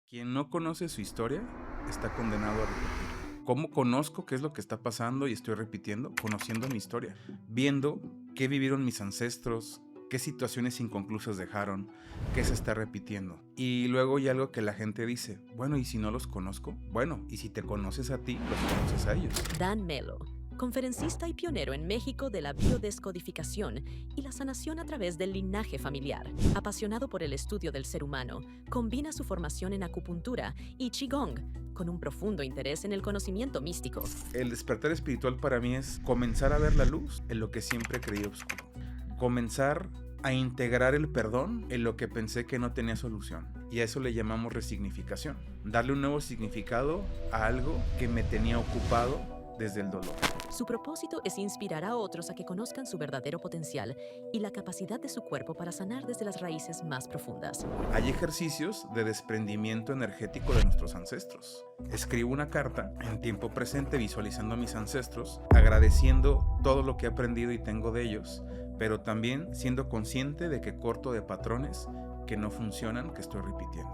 Quien no conoce su historia está condenado a repetir. ¿Cómo conozco qué es lo que está pasando y estoy repitiendo? Conociendo mi historia, viendo qué vivieron mis ancestros, qué situaciones inconclusas dejaron, qué se está repitiendo. Y luego hay algo que la gente dice, bueno, ¿y si no los conozco? Bueno, ¿y si te conoces a ti, los conoces a ellos? Dan Melo, conferencista y pionero en México de la biodescodificación y la sanación a través del linaje familiar. Apasionado por el estudio del ser humano, combina su formación en acupuntura y qigong con un profundo interés en el conocimiento místico. El despertar espiritual para mí es comenzar a ver la luz en lo que siempre creí oscuro. Comenzar a integrar el perdón en lo que pensé que no tenía solución. Y a eso le llamamos resignificación. Darle un nuevo significado a algo que me tenía ocupado desde el dolor. Su propósito es inspirar a otros a que conozcan su verdadero potencial y la capacidad de su cuerpo para sanar desde las raíces más profundas. Hay ejercicios de desprendimiento energético de nuestros ancestros. Escribo una carta en tiempo presente visualizando a mis ancestros, agradeciendo todo lo que he aprendido y tengo de ellos, pero también siendo consciente de que corto de patrones que no funcionan, que estoy repitiendo.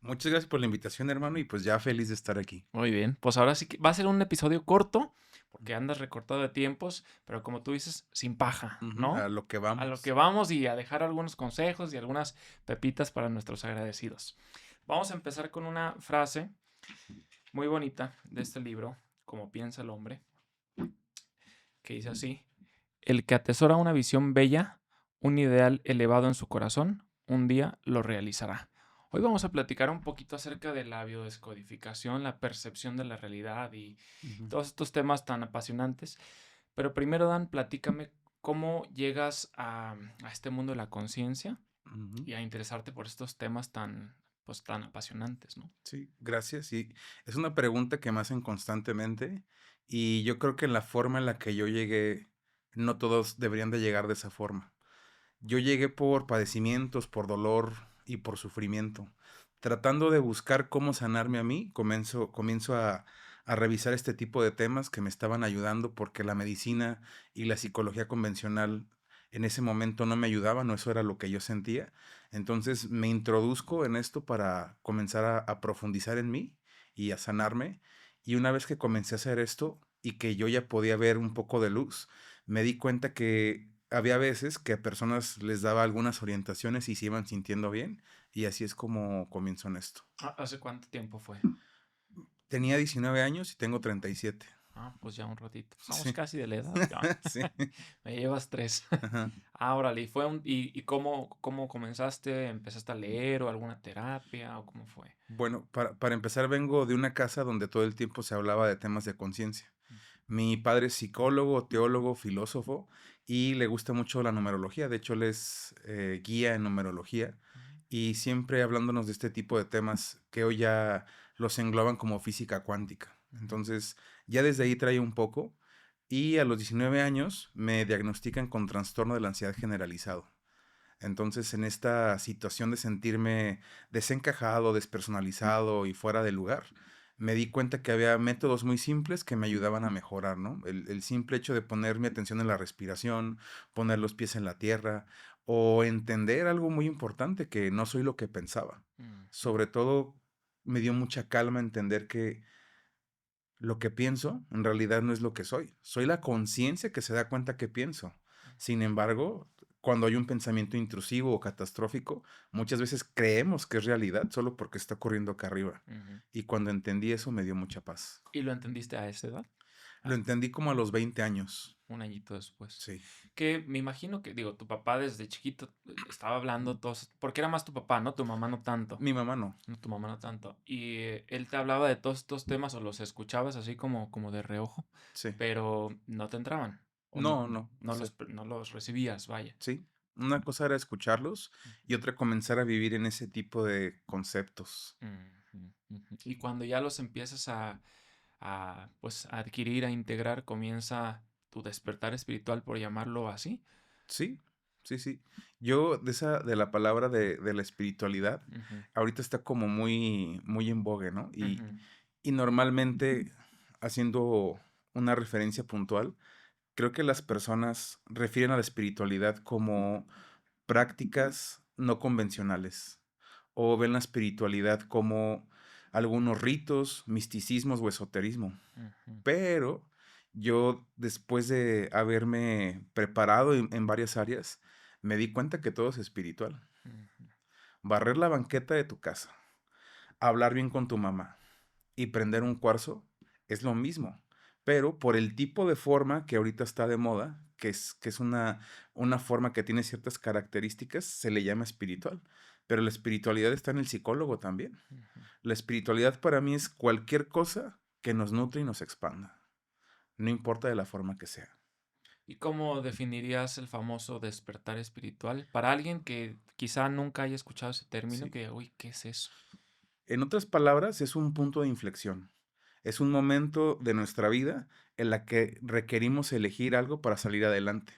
Muchas gracias por la invitación, hermano, y pues ya feliz de estar aquí. Muy bien, pues ahora sí que va a ser un episodio corto, porque andas recortado de tiempos, pero como tú dices, sin paja, A ¿no? lo que A lo vamos. que vamos y a dejar algunos consejos y algunas pepitas para nuestros agradecidos. Vamos a empezar con una frase muy bonita de este libro, Como piensa el hombre, que dice así: el que atesora una visión bella, un ideal elevado en su corazón, un día lo realizará. Hoy vamos a platicar un poquito acerca de la biodescodificación, la percepción de la realidad y Ujú. todos estos temas tan apasionantes. Pero primero, Dan, platícame cómo llegas a este mundo de la conciencia Ujú. y a interesarte por estos temas tan, pues, tan apasionantes, ¿no? Sí, gracias. Y es una pregunta que me hacen constantemente y yo creo que la forma en la que yo llegué, no todos deberían de llegar de esa forma. Yo llegué por padecimientos, por dolor y por sufrimiento. Tratando de buscar cómo sanarme a mí, comienzo a revisar este tipo de temas que me estaban ayudando porque la medicina y la psicología convencional en ese momento no me ayudaban, no eso era lo que yo sentía. Entonces me introduzco en esto para comenzar a profundizar en mí y a sanarme. Y una vez que comencé a hacer esto y que yo ya podía ver un poco de luz, me di cuenta que había veces que a personas les daba algunas orientaciones y se iban sintiendo bien, y así es como comienzo en esto. ¿Hace cuánto tiempo fue? Tenía 19 años y tengo 37. Pues ya un ratito. Somos Sí, casi de la edad. Ya. sí. Me llevas 3. Ajá. Órale, ¿y cómo comenzaste? ¿Empezaste a leer o alguna terapia o cómo fue? Bueno, para empezar, vengo de una casa donde todo el tiempo se hablaba de temas de conciencia. Mi padre es psicólogo, teólogo, filósofo y le gusta mucho la numerología. De hecho, él es guía en numerología y siempre hablándonos de este tipo de temas que hoy ya los engloban como física cuántica. Ujú. Entonces, ya desde ahí trae un poco y a los 19 años me diagnostican con trastorno de la ansiedad generalizado. Entonces, en esta situación de sentirme desencajado, despersonalizado y fuera de lugar, me di cuenta que había métodos muy simples que me ayudaban a mejorar, ¿no? El simple hecho de poner mi atención en la respiración, poner los pies en la tierra o entender algo muy importante, que no soy lo que pensaba. Ujú. Sobre todo, me dio mucha calma entender que lo que pienso en realidad no es lo que soy. Soy la conciencia que se da cuenta que pienso. Sin embargo, cuando hay un pensamiento intrusivo o catastrófico, muchas veces creemos que es realidad solo porque está ocurriendo acá arriba. Ujú. Y cuando entendí eso me dio mucha paz. ¿Y lo entendiste a esa edad? Lo Ah, entendí como a los 20 años. un añito después. Sí. Que me imagino que, digo, tu papá desde chiquito estaba hablando todos, porque era más tu papá, ¿no? Tu mamá no tanto. Mi mamá no. No, tu mamá no tanto. Y él te hablaba de todos estos temas o los escuchabas así como de reojo, Sí. pero no te entraban. O no, No, no. O sea, no los recibías, vaya. sí. Una cosa era escucharlos y otra comenzar a vivir en ese tipo de conceptos. Ujú, ujú. Y cuando ya los empiezas pues, a adquirir, a integrar, comienza tu despertar espiritual, por llamarlo así. Sí. sí, sí. Yo de la palabra de la espiritualidad, Ujú, ahorita está como muy, muy en vogue, ¿no? ujú, Y normalmente, haciendo una referencia puntual, creo que las personas refieren a la espiritualidad como prácticas no convencionales o ven la espiritualidad como algunos ritos, misticismos o esoterismo. ujú, Pero yo, después de haberme preparado en varias áreas, me di cuenta que todo es espiritual. ujú, Barrer la banqueta de tu casa, hablar bien con tu mamá y prender un cuarzo es lo mismo, pero por el tipo de forma que ahorita está de moda, que es una forma que tiene ciertas características, se le llama espiritual. Pero la espiritualidad está en el psicólogo también. ujú. La espiritualidad para mí es cualquier cosa que nos nutre y nos expanda, no importa de la forma que sea. ¿Y cómo definirías el famoso despertar espiritual? Para alguien que quizá nunca haya escuchado ese término, Sí. que, uy, ¿qué es eso? En otras palabras, es un punto de inflexión. Es un momento de nuestra vida en la que requerimos elegir algo para salir adelante.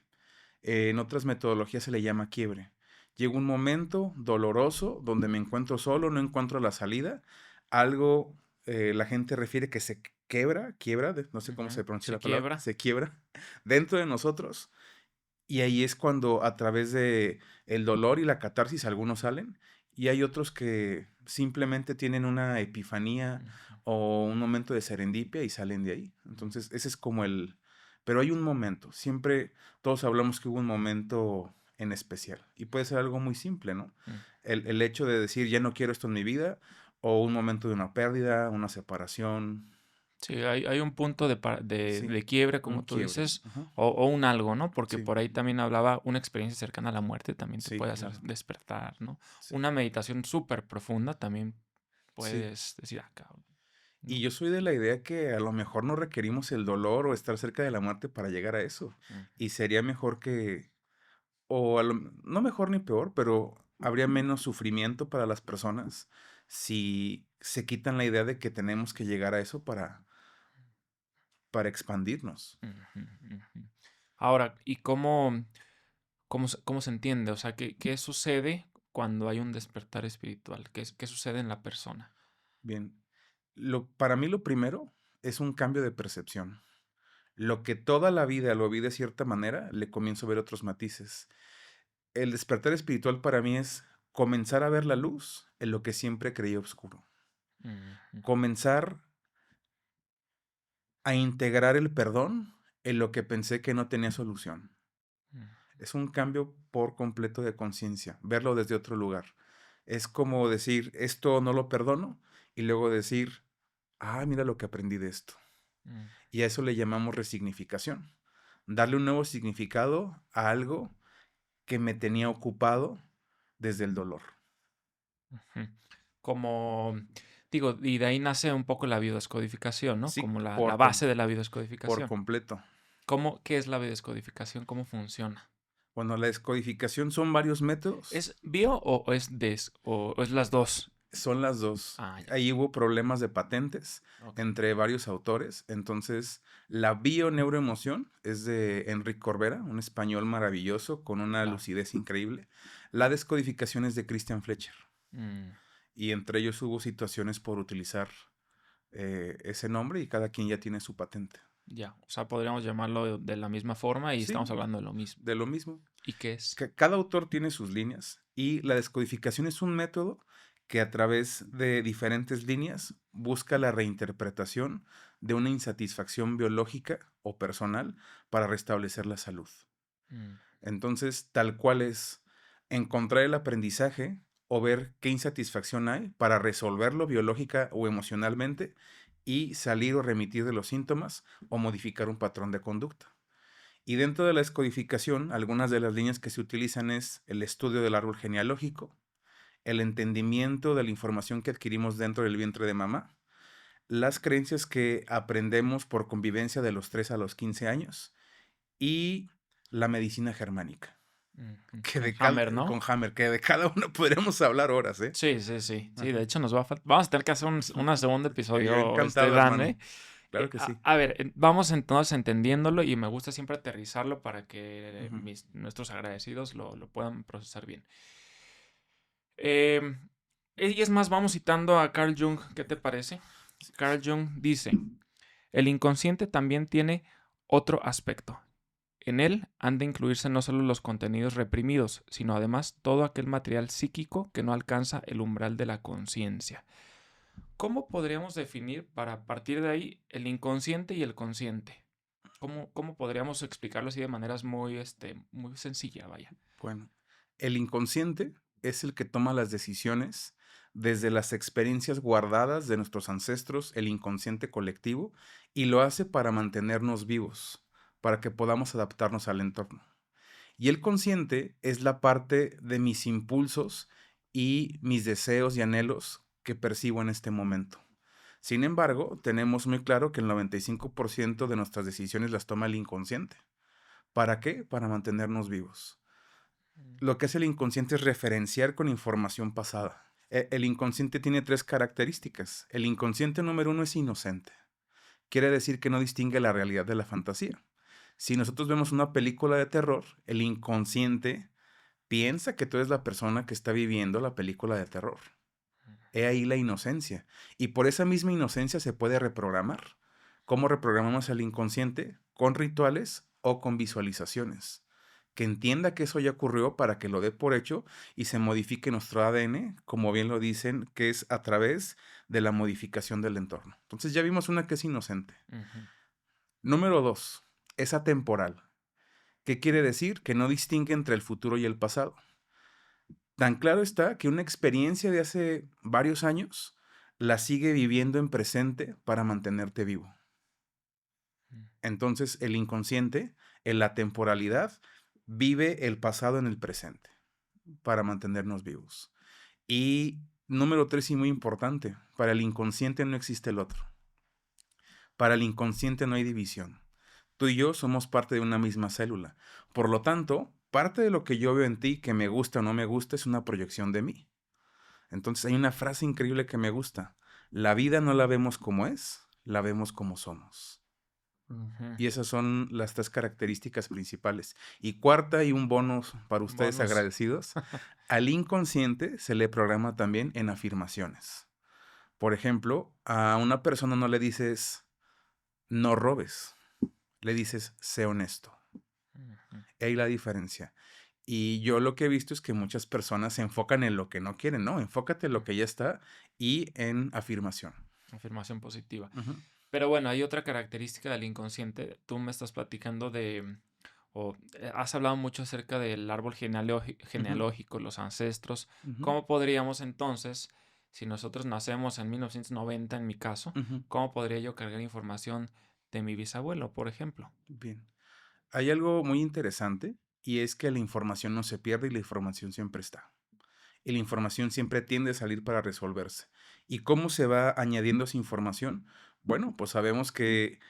En otras metodologías se le llama quiebre. Llega un momento doloroso donde me encuentro solo, no encuentro la salida. Algo, la gente refiere que se quiebra, no sé cómo Ujú. se pronuncia Se la palabra, quiebra. se quiebra dentro de nosotros. Y ahí es cuando a través de el dolor y la catarsis algunos salen y hay otros que simplemente tienen una epifanía Ujú, o un momento de serendipia y salen de ahí. ujú, Entonces, ese es como el... Pero hay un momento, siempre todos hablamos que hubo un momento en especial y puede ser algo muy simple, ¿no? ujú. El hecho de decir, ya no quiero esto en mi vida o un momento de una pérdida, una separación, Sí, hay un punto sí, de quiebre, un como tú quiebre. dices, Ajá. o un algo, ¿no? Porque Sí, por ahí también hablaba una experiencia cercana a la muerte, también te sí, puede hacer claro. despertar, ¿no? Sí, Una meditación súper profunda también sí. puedes decir, ah, cabrón, Y ¿no? yo soy de la idea que a lo mejor no requerimos el dolor o estar cerca de la muerte para llegar a eso. Mm, Y sería mejor que, no mejor ni peor, pero habría menos sufrimiento para las personas si se quitan la idea de que tenemos que llegar a eso para expandirnos. ujú, ujú. Ahora, ¿y cómo se entiende? O sea, ¿qué sucede cuando hay un despertar espiritual? ¿Qué sucede en la persona? Bien, para mí lo primero es un cambio de percepción. Lo que toda la vida lo vi de cierta manera, le comienzo a ver otros matices. El despertar espiritual para mí es comenzar a ver la luz en lo que siempre creí oscuro. Ujú, Comenzar a integrar el perdón en lo que pensé que no tenía solución. ujú, Es un cambio por completo de conciencia, verlo desde otro lugar. Es como decir, esto no lo perdono, y luego decir, ah, mira lo que aprendí de esto. ujú, Y a eso le llamamos resignificación. Darle un nuevo significado a algo que me tenía ocupado desde el dolor. ujú. Como, digo, y de ahí nace un poco la biodescodificación, ¿no? Sí, Como la base de la por biodescodificación. completo. ¿Qué es la biodescodificación? ¿Cómo funciona? Bueno, la descodificación son varios métodos. ¿Es bio o o es las dos? Son las dos. Ah, ya. Ahí hubo problemas de patentes Ok. entre varios autores. Entonces, la bioneuroemoción es de Enrique Corbera, un español maravilloso con una Claro. lucidez increíble. La descodificación es de Christian Fletcher. Mm, Y entre ellos hubo situaciones por utilizar ese nombre y cada quien ya tiene su patente. ya. O sea, podríamos llamarlo de la misma forma y Sí, estamos hablando de lo mismo. de lo mismo. ¿Y qué es? Cada autor tiene sus líneas y la descodificación es un método que a través de diferentes líneas busca la reinterpretación de una insatisfacción biológica o personal para restablecer la salud. Mm, Entonces, tal cual es encontrar el aprendizaje o ver qué insatisfacción hay para resolverlo biológica o emocionalmente y salir o remitir de los síntomas o modificar un patrón de conducta. Y dentro de la descodificación, algunas de las líneas que se utilizan es el estudio del árbol genealógico, el entendimiento de la información que adquirimos dentro del vientre de mamá, las creencias que aprendemos por convivencia de los 3 a los 15 años y la medicina germánica, ujú. que Con de Hammer, con ¿no? Hammer, que de cada uno podríamos hablar horas, ¿eh? Sí, sí, sí. Sí, de Ajá. hecho nos va a faltar. Vamos a tener que hacer una segundo Yo episodio, encantado, Dan, ¿eh? hermano. Claro que sí. A ver, vamos entonces entendiéndolo y me gusta siempre aterrizarlo para que Ujú. nuestros agradecidos lo puedan procesar bien. Eh, y es más, vamos citando a Carl Jung, ¿qué te parece? Carl Jung dice, el inconsciente también tiene otro aspecto. En él han de incluirse no solo los contenidos reprimidos, sino además todo aquel material psíquico que no alcanza el umbral de la conciencia. ¿Cómo podríamos definir, para partir de ahí, el inconsciente y el consciente? ¿Cómo podríamos explicarlo así de maneras muy sencilla, vaya? Bueno, el inconsciente es el que toma las decisiones desde las experiencias guardadas de nuestros ancestros, el inconsciente colectivo, y lo hace para mantenernos vivos, para que podamos adaptarnos al entorno. Y el consciente es la parte de mis impulsos y mis deseos y anhelos que percibo en este momento. Sin embargo, tenemos muy claro que el 95% de nuestras decisiones las toma el inconsciente. ¿Para qué? Para mantenernos vivos. Lo que hace el inconsciente es referenciar con información pasada. El inconsciente tiene tres características. El inconsciente número uno es inocente. Quiere decir que no distingue la realidad de la fantasía. Si nosotros vemos una película de terror, el inconsciente piensa que tú eres la persona que está viviendo la película de terror. He ahí la inocencia. Y por esa misma inocencia se puede reprogramar. ¿Cómo reprogramamos el inconsciente? Con rituales o con visualizaciones. Que entienda que eso ya ocurrió para que lo dé por hecho y se modifique nuestro ADN, como bien lo dicen, que es a través de la modificación del entorno. Entonces ya vimos una que es inocente. Ujú. Número 2, es atemporal. ¿Qué quiere decir? Que no distingue entre el futuro y el pasado. Tan claro está que una experiencia de hace varios años la sigue viviendo en presente para mantenerte vivo. Mm. Entonces el inconsciente, en la temporalidad, vive el pasado en el presente para mantenernos vivos. Y número 3 y muy importante, para el inconsciente no existe el otro. Para el inconsciente no hay división. Tú y yo somos parte de una misma célula. Por lo tanto, parte de lo que yo veo en ti, que me gusta o no me gusta, es una proyección de mí. Entonces hay una frase increíble que me gusta. La vida no la vemos como es, la vemos como somos. Ujú. Y esas son las tres características principales. Y cuarta y un bonus para ustedes Bonus. agradecidos, al inconsciente se le programa también en afirmaciones. Por ejemplo, a una persona no le dices no robes, le dices sé honesto. Ujú. Ahí la diferencia. Y yo lo que he visto es que muchas personas se enfocan en lo que no quieren, ¿no? Enfócate en lo que ya está y en afirmación. Afirmación positiva. Ujú, Pero bueno, hay otra característica del inconsciente. Tú me estás platicando has hablado mucho acerca del árbol ujú, genealógico, los ancestros. ujú, ¿Cómo podríamos entonces, si nosotros nacemos en 1990, en mi caso, ujú. cómo podría yo cargar información de mi bisabuelo, por ejemplo? Bien. Hay algo muy interesante y es que la información no se pierde y la información siempre está. Y la información siempre tiende a salir para resolverse. ¿Y cómo se va añadiendo esa información? Bueno, pues sabemos que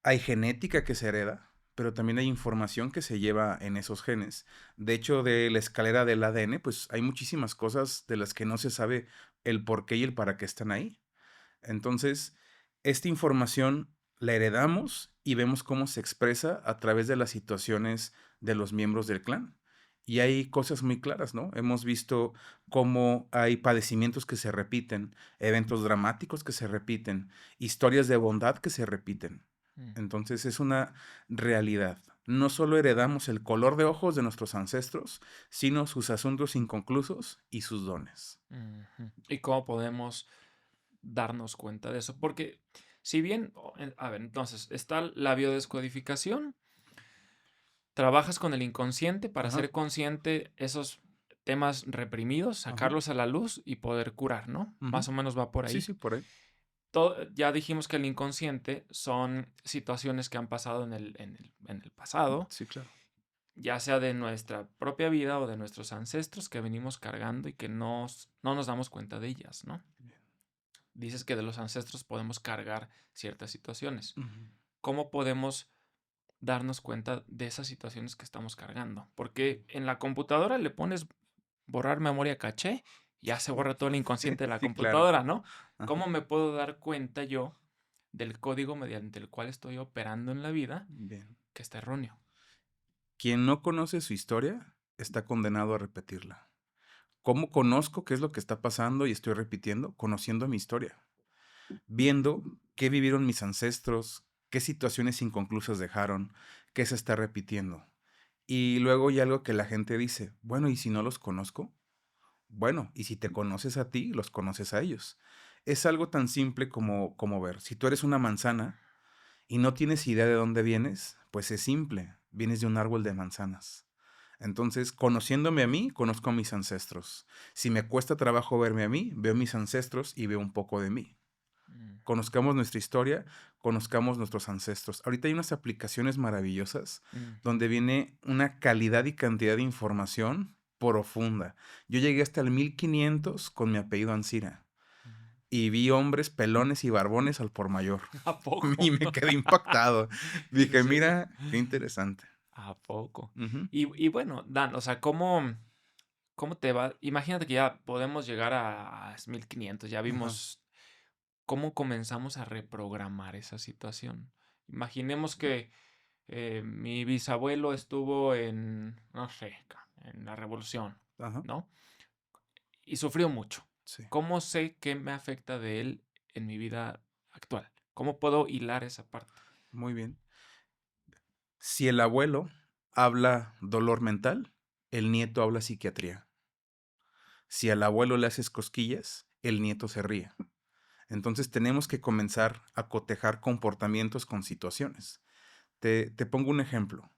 hay genética que se hereda, pero también hay información que se lleva en esos genes. De hecho, de la escalera del ADN, pues hay muchísimas cosas de las que no se sabe el por qué y el para qué están ahí. Entonces, esta información la heredamos y vemos cómo se expresa a través de las situaciones de los miembros del clan. Y hay cosas muy claras, ¿no? Hemos visto cómo hay padecimientos que se repiten, eventos dramáticos que se repiten, historias de bondad que se repiten. Mm. Entonces es una realidad. No solo heredamos el color de ojos de nuestros ancestros, sino sus asuntos inconclusos y sus dones. Ujú. ¿Y cómo podemos darnos cuenta de eso? Porque si bien, a ver, entonces está la biodescodificación. Trabajas con el inconsciente para Ajá, hacer consciente esos temas reprimidos, ajá, sacarlos a la luz y poder curar, ¿no? ujú. Más o menos va por Sí, ahí. sí, por ahí. Ya dijimos que el inconsciente son situaciones que han pasado en el pasado, Sí, claro. ya sea de nuestra propia vida o de nuestros ancestros que venimos cargando y que no nos damos cuenta de ellas, ¿no? Dices que de los ancestros podemos cargar ciertas situaciones. Ujú. ¿Cómo podemos darnos cuenta de esas situaciones que estamos cargando? Porque en la computadora le pones borrar memoria caché, ya se borra todo el inconsciente de la Sí, claro. computadora, ¿no? Ajá. ¿Cómo me puedo dar cuenta yo del código mediante el cual estoy operando en la vida Bien. que está erróneo. Quien no conoce su historia está condenado a repetirla. ¿Cómo conozco qué es lo que está pasando y estoy repitiendo? Conociendo mi historia, viendo qué vivieron mis ancestros, qué situaciones inconclusas dejaron, qué se está repitiendo. Y luego hay algo que la gente dice, bueno, ¿y si no los conozco? Bueno, y si te conoces a ti, los conoces a ellos. Es algo tan simple como ver, si tú eres una manzana y no tienes idea de dónde vienes, pues es simple, vienes de un árbol de manzanas. Entonces, conociéndome a mí, conozco a mis ancestros. Si me cuesta trabajo verme a mí, veo mis ancestros y veo un poco de mí. Mm, Conozcamos nuestra historia, conozcamos nuestros ancestros. Ahorita hay unas aplicaciones maravillosas ujú, donde viene una calidad y cantidad de información profunda. Yo llegué hasta el 1500 con mi apellido Ancira ujú. y vi hombres pelones y barbones al por mayor. ¿A Y poco? me quedé impactado. ¿En Dije, serio? mira, qué interesante. ¿A poco? Ujú, Y bueno, Dan, o sea, ¿cómo te va? Imagínate que ya podemos llegar a 1500, ya ajá, vimos cómo comenzamos a reprogramar esa situación. Imaginemos que mi bisabuelo estuvo en, no sé, en la revolución, ajá, ¿no? Y sufrió mucho. sí, ¿Cómo sé qué me afecta de él en mi vida actual? ¿Cómo puedo hilar esa parte? muy bien. Si el abuelo habla dolor mental, el nieto habla psiquiatría. Si al abuelo le haces cosquillas, el nieto se ríe. Entonces tenemos que comenzar a cotejar comportamientos con situaciones. Te pongo un ejemplo.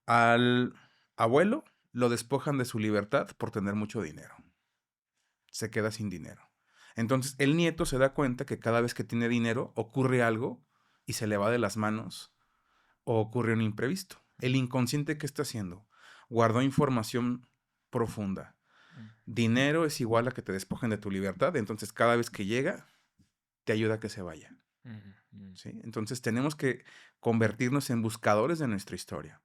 Al abuelo lo despojan de su libertad por tener mucho dinero. Se queda sin dinero. Entonces el nieto se da cuenta que cada vez que tiene dinero ocurre algo y se le va de las manos o ocurre un imprevisto. El inconsciente, ¿qué está haciendo? Guardó información profunda. Mm, Dinero es igual a que te despojen de tu libertad, entonces cada vez que llega, te ayuda a que se vaya. mm, mm, ¿Sí? Entonces tenemos que convertirnos en buscadores de nuestra historia.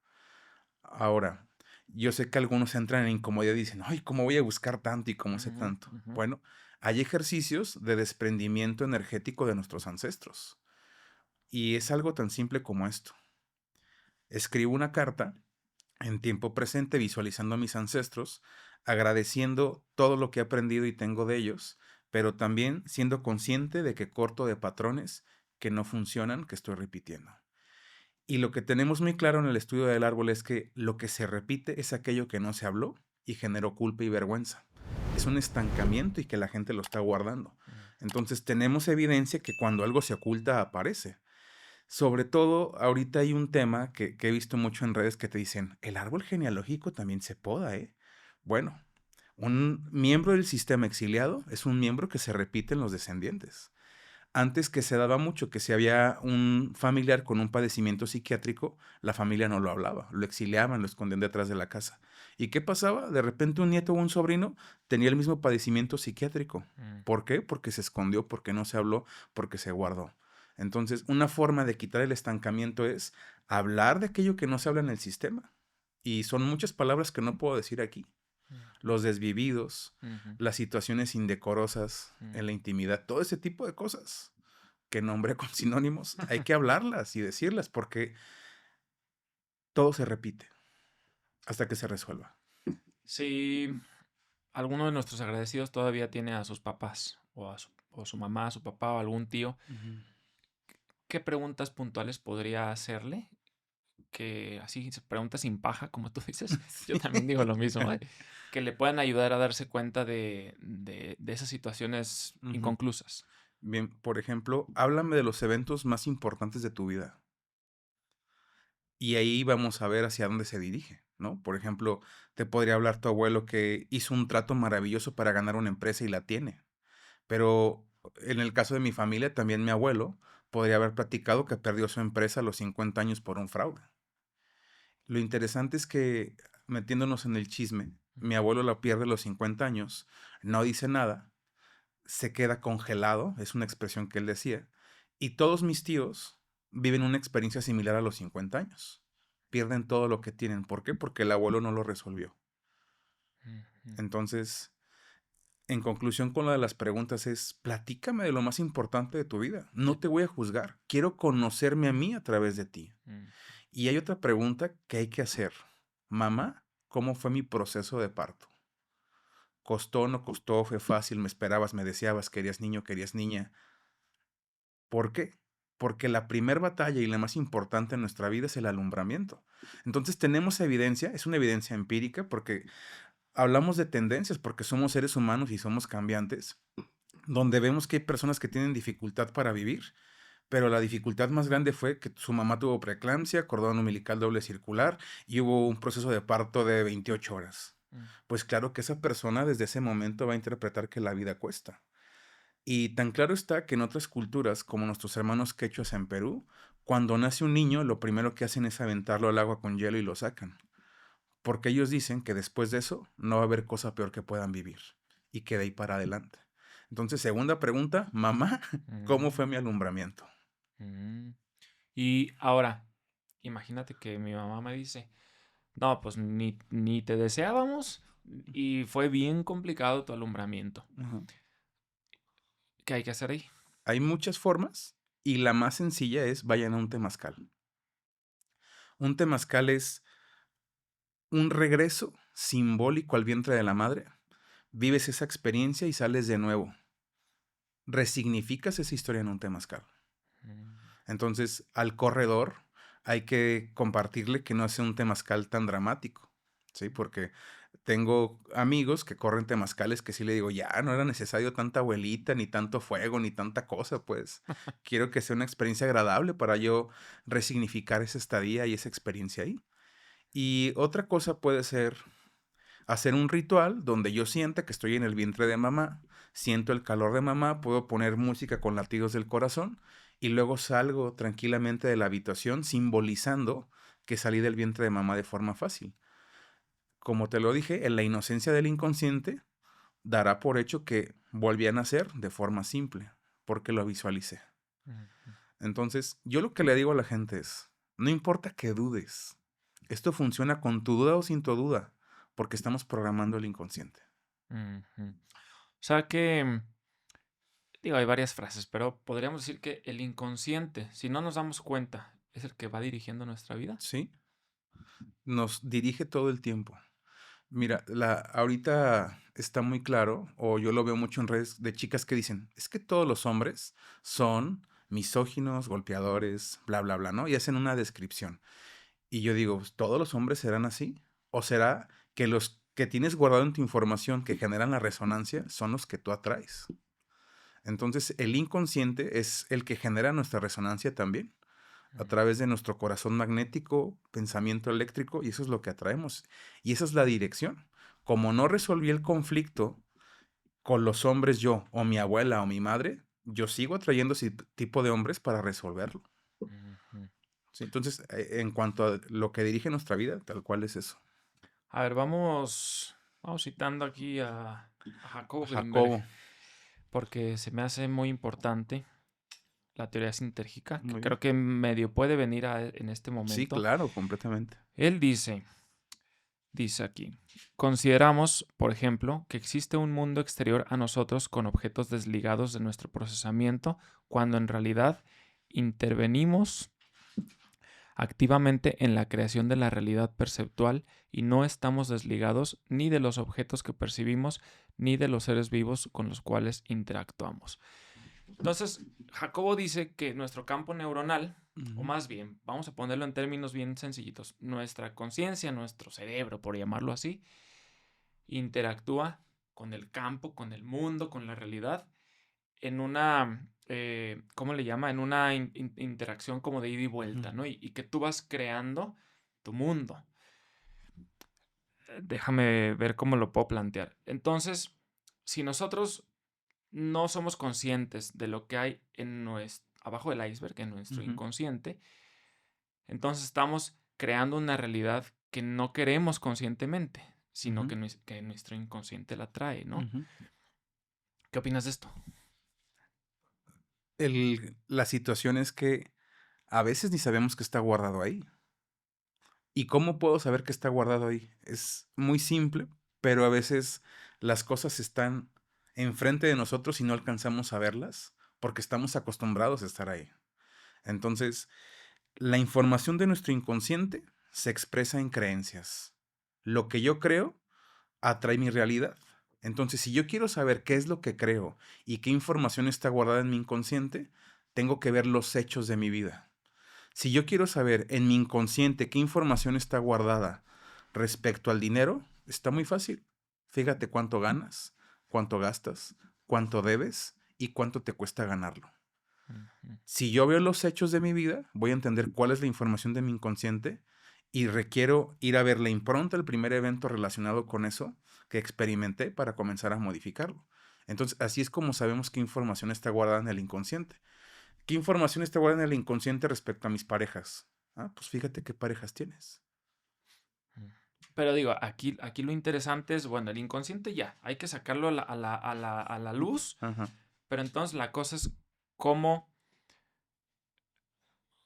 Ahora, yo sé que algunos entran en incomodidad y dicen, ay, ¿cómo voy a buscar tanto y cómo sé ujú, tanto? ujú. Bueno, hay ejercicios de desprendimiento energético de nuestros ancestros. Y es algo tan simple como esto. Escribo una carta en tiempo presente visualizando a mis ancestros, agradeciendo todo lo que he aprendido y tengo de ellos, pero también siendo consciente de que corto de patrones que no funcionan, que estoy repitiendo. Y lo que tenemos muy claro en el estudio del árbol es que lo que se repite es aquello que no se habló y generó culpa y vergüenza. Es un estancamiento y que la gente lo está guardando. Mm, Entonces tenemos evidencia que cuando algo se oculta aparece. Sobre todo, ahorita hay un tema que he visto mucho en redes que te dicen, el árbol genealógico también se poda, ¿eh? Bueno, un miembro del sistema exiliado es un miembro que se repite en los descendientes. Antes que se daba mucho que si había un familiar con un padecimiento psiquiátrico, la familia no lo hablaba, lo exiliaban, lo escondían detrás de la casa. ¿Y qué pasaba? De repente un nieto o un sobrino tenía el mismo padecimiento psiquiátrico. mm, ¿Por qué? Porque se escondió, porque no se habló, porque se guardó. Entonces, una forma de quitar el estancamiento es hablar de aquello que no se habla en el sistema. Y son muchas palabras que no puedo decir aquí. mm, Los desvividos, ujú, las situaciones indecorosas mm. en la intimidad, todo ese tipo de cosas que nombré con sinónimos, hay que hablarlas y decirlas porque todo se repite hasta que se resuelva. Si alguno de nuestros agradecidos todavía tiene a sus papás o su mamá, su papá o algún tío, Ujú. ¿qué preguntas puntuales podría hacerle? Que así, preguntas sin paja, como tú dices. Yo Sí. también digo lo mismo, ¿eh? Que le puedan ayudar a darse cuenta de esas situaciones Ujú. inconclusas. Bien, por ejemplo, háblame de los eventos más importantes de tu vida y ahí vamos a ver hacia dónde se dirige, ¿no? Por ejemplo, te podría hablar tu abuelo que hizo un trato maravilloso para ganar una empresa y la tiene. Pero en el caso de mi familia, también mi abuelo podría haber platicado que perdió su empresa a los 50 años por un fraude. Lo interesante es que, metiéndonos en el chisme, mi abuelo la pierde a los 50 años, no dice nada, se queda congelado, es una expresión que él decía, y todos mis tíos viven una experiencia similar a los 50 años. Pierden todo lo que tienen. ¿Por qué? Porque el abuelo no lo resolvió. Ujú. Entonces, En conclusión con lo de las preguntas es, platícame de lo más importante de tu vida. No te voy a juzgar. Quiero conocerme a mí a través de ti. Mm, Y hay otra pregunta que hay que hacer. Mamá, ¿cómo fue mi proceso de parto? ¿Costó, no costó? ¿Fue fácil? ¿Me esperabas? ¿Me deseabas? ¿Querías niño? ¿Querías niña? ¿Por qué? Porque la primer batalla y la más importante en nuestra vida es el alumbramiento. Entonces tenemos evidencia, es una evidencia empírica porque hablamos de tendencias porque somos seres humanos y somos cambiantes, donde vemos que hay personas que tienen dificultad para vivir, pero la dificultad más grande fue que su mamá tuvo preeclampsia, cordón umbilical doble circular y hubo un proceso de parto de 28 horas. mm, Pues claro que esa persona desde ese momento va a interpretar que la vida cuesta. Y tan claro está que en otras culturas, como nuestros hermanos quechuas en Perú, cuando nace un niño, lo primero que hacen es aventarlo al agua con hielo y lo sacan. Porque ellos dicen que después de eso no va a haber cosa peor que puedan vivir. Y que de ahí para adelante. Entonces, segunda pregunta, mamá, ¿cómo fue mm, mi alumbramiento? mm. Y ahora, imagínate que mi mamá me dice, no, pues ni te deseábamos y fue bien complicado tu alumbramiento. Ajá. ¿Qué hay que hacer ahí? Hay muchas formas y la más sencilla es vayan a un temazcal. Un temazcal es un regreso simbólico al vientre de la madre. Vives esa experiencia y sales de nuevo. Resignificas esa historia en un temazcal. Mm, Entonces, al corredor hay que compartirle que no hace un temazcal tan dramático, ¿sí? Porque tengo amigos que corren temazcales que sí le digo, ya no era necesario tanta abuelita, ni tanto fuego, ni tanta cosa, pues quiero que sea una experiencia agradable para yo resignificar esa estadía y esa experiencia ahí. Y otra cosa puede ser hacer un ritual donde yo sienta que estoy en el vientre de mamá, siento el calor de mamá, puedo poner música con latidos del corazón y luego salgo tranquilamente de la habitación simbolizando que salí del vientre de mamá de forma fácil. Como te lo dije, en la inocencia del inconsciente dará por hecho que volví a nacer de forma simple, porque lo visualicé. mm, Entonces, yo lo que le digo a la gente es, no importa que dudes, esto funciona con tu duda o sin tu duda, porque estamos programando el inconsciente. mm, mm. O sea que, digo, hay varias frases, pero podríamos decir que el inconsciente, si no nos damos cuenta, es el que va dirigiendo nuestra vida. ¿Sí? Nos dirige todo el tiempo. Mira, ahorita está muy claro, o yo lo veo mucho en redes de chicas que dicen, es que todos los hombres son misóginos, golpeadores, bla, bla, bla, ¿no? Y hacen una descripción. Y yo digo, pues, ¿todos los hombres serán así? ¿O será que los que tienes guardado en tu información que generan la resonancia son los que tú atraes? Entonces, el inconsciente es el que genera nuestra resonancia también, a Mm, través de nuestro corazón magnético, pensamiento eléctrico, y eso es lo que atraemos. Y esa es la dirección. Como no resolví el conflicto con los hombres yo, o mi abuela, o mi madre, yo sigo atrayendo ese tipo de hombres para resolverlo. mm. ¿Sí? Entonces, en cuanto a lo que dirige nuestra vida, tal cual es eso. A ver, vamos citando aquí a Jacobo Grinberg, Jacobo. porque se me hace muy importante la teoría sintérgica, que Muy bien. creo que medio puede venir en este Sí, momento. claro, completamente. Él dice aquí, consideramos, por ejemplo, que existe un mundo exterior a nosotros con objetos desligados de nuestro procesamiento, cuando en realidad intervenimos activamente en la creación de la realidad perceptual y no estamos desligados ni de los objetos que percibimos ni de los seres vivos con los cuales interactuamos. Entonces, Jacobo dice que nuestro campo neuronal, o Ujú. más bien, vamos a ponerlo en términos bien sencillitos, nuestra conciencia, nuestro cerebro, por llamarlo así, interactúa con el campo, con el mundo, con la realidad, en una, ¿cómo le llama? En una interacción como de ida y Ujú. vuelta, ¿no? Y que tú vas creando tu mundo. Déjame ver cómo lo puedo plantear. Entonces, si nosotros no somos conscientes de lo que hay abajo del iceberg, en nuestro Ujú. inconsciente, entonces estamos creando una realidad que no queremos conscientemente, sino Ujú. que nuestro inconsciente la trae, ¿no? Ujú. ¿Qué opinas de esto? La situación es que a veces ni sabemos que está guardado ahí. ¿Y cómo puedo saber que está guardado ahí? Es muy simple, pero a veces las cosas están enfrente de nosotros y no alcanzamos a verlas porque estamos acostumbrados a estar ahí. Entonces, la información de nuestro inconsciente se expresa en creencias. Lo que yo creo atrae mi realidad. Entonces, si yo quiero saber qué es lo que creo y qué información está guardada en mi inconsciente, tengo que ver los hechos de mi vida. Si yo quiero saber en mi inconsciente qué información está guardada respecto al dinero, está muy fácil. Fíjate cuánto ganas, cuánto gastas, cuánto debes y cuánto te cuesta ganarlo. Ujú. Si yo veo los hechos de mi vida, voy a entender cuál es la información de mi inconsciente y requiero ir a ver la impronta, el primer evento relacionado con eso que experimenté para comenzar a modificarlo. Entonces, así es como sabemos qué información está guardada en el inconsciente. ¿Qué información está guardada en el inconsciente respecto a mis parejas? Ah, pues fíjate qué parejas tienes. Pero digo, aquí lo interesante es, bueno, el inconsciente ya, hay que sacarlo a la luz, Ajá. pero entonces la cosa es cómo,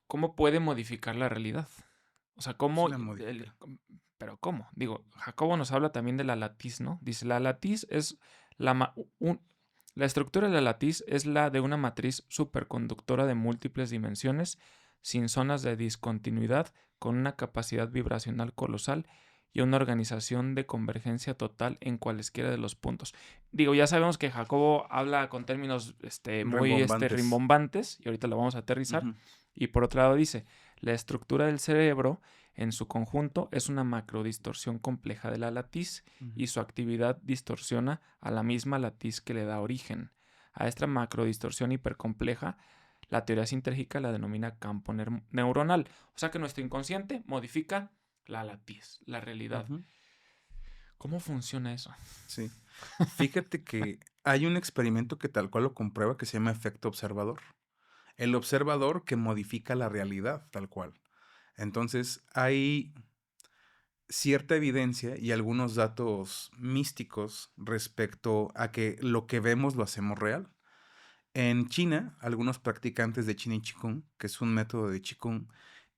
cómo puede modificar la realidad. O sea, Sí cómo, la modifica. pero cómo. Digo, Jacobo nos habla también de la latiz, ¿no? Dice, la latiz es la estructura de la latiz es la de una matriz superconductora de múltiples dimensiones, sin zonas de discontinuidad, con una capacidad vibracional colosal y una organización de convergencia total en cualesquiera de los puntos. Digo, ya sabemos que Jacobo habla con términos muy Rimbombantes. rimbombantes, y ahorita lo vamos a aterrizar. Ujú. Y por otro lado dice, la estructura del cerebro en su conjunto es una macrodistorsión compleja de la latiz Ujú. y su actividad distorsiona a la misma latiz que le da origen. A esta macrodistorsión hipercompleja, la teoría sintérgica la denomina campo neuronal. O sea que nuestro inconsciente modifica la latiz, la realidad. Ujú. ¿Cómo funciona eso? Sí. Fíjate que hay un experimento que tal cual lo comprueba que se llama efecto observador. El observador que modifica la realidad tal cual. Entonces, hay cierta evidencia y algunos datos místicos respecto a que lo que vemos lo hacemos real. En China, algunos practicantes de Chin Chikung, que es un método de Qigong,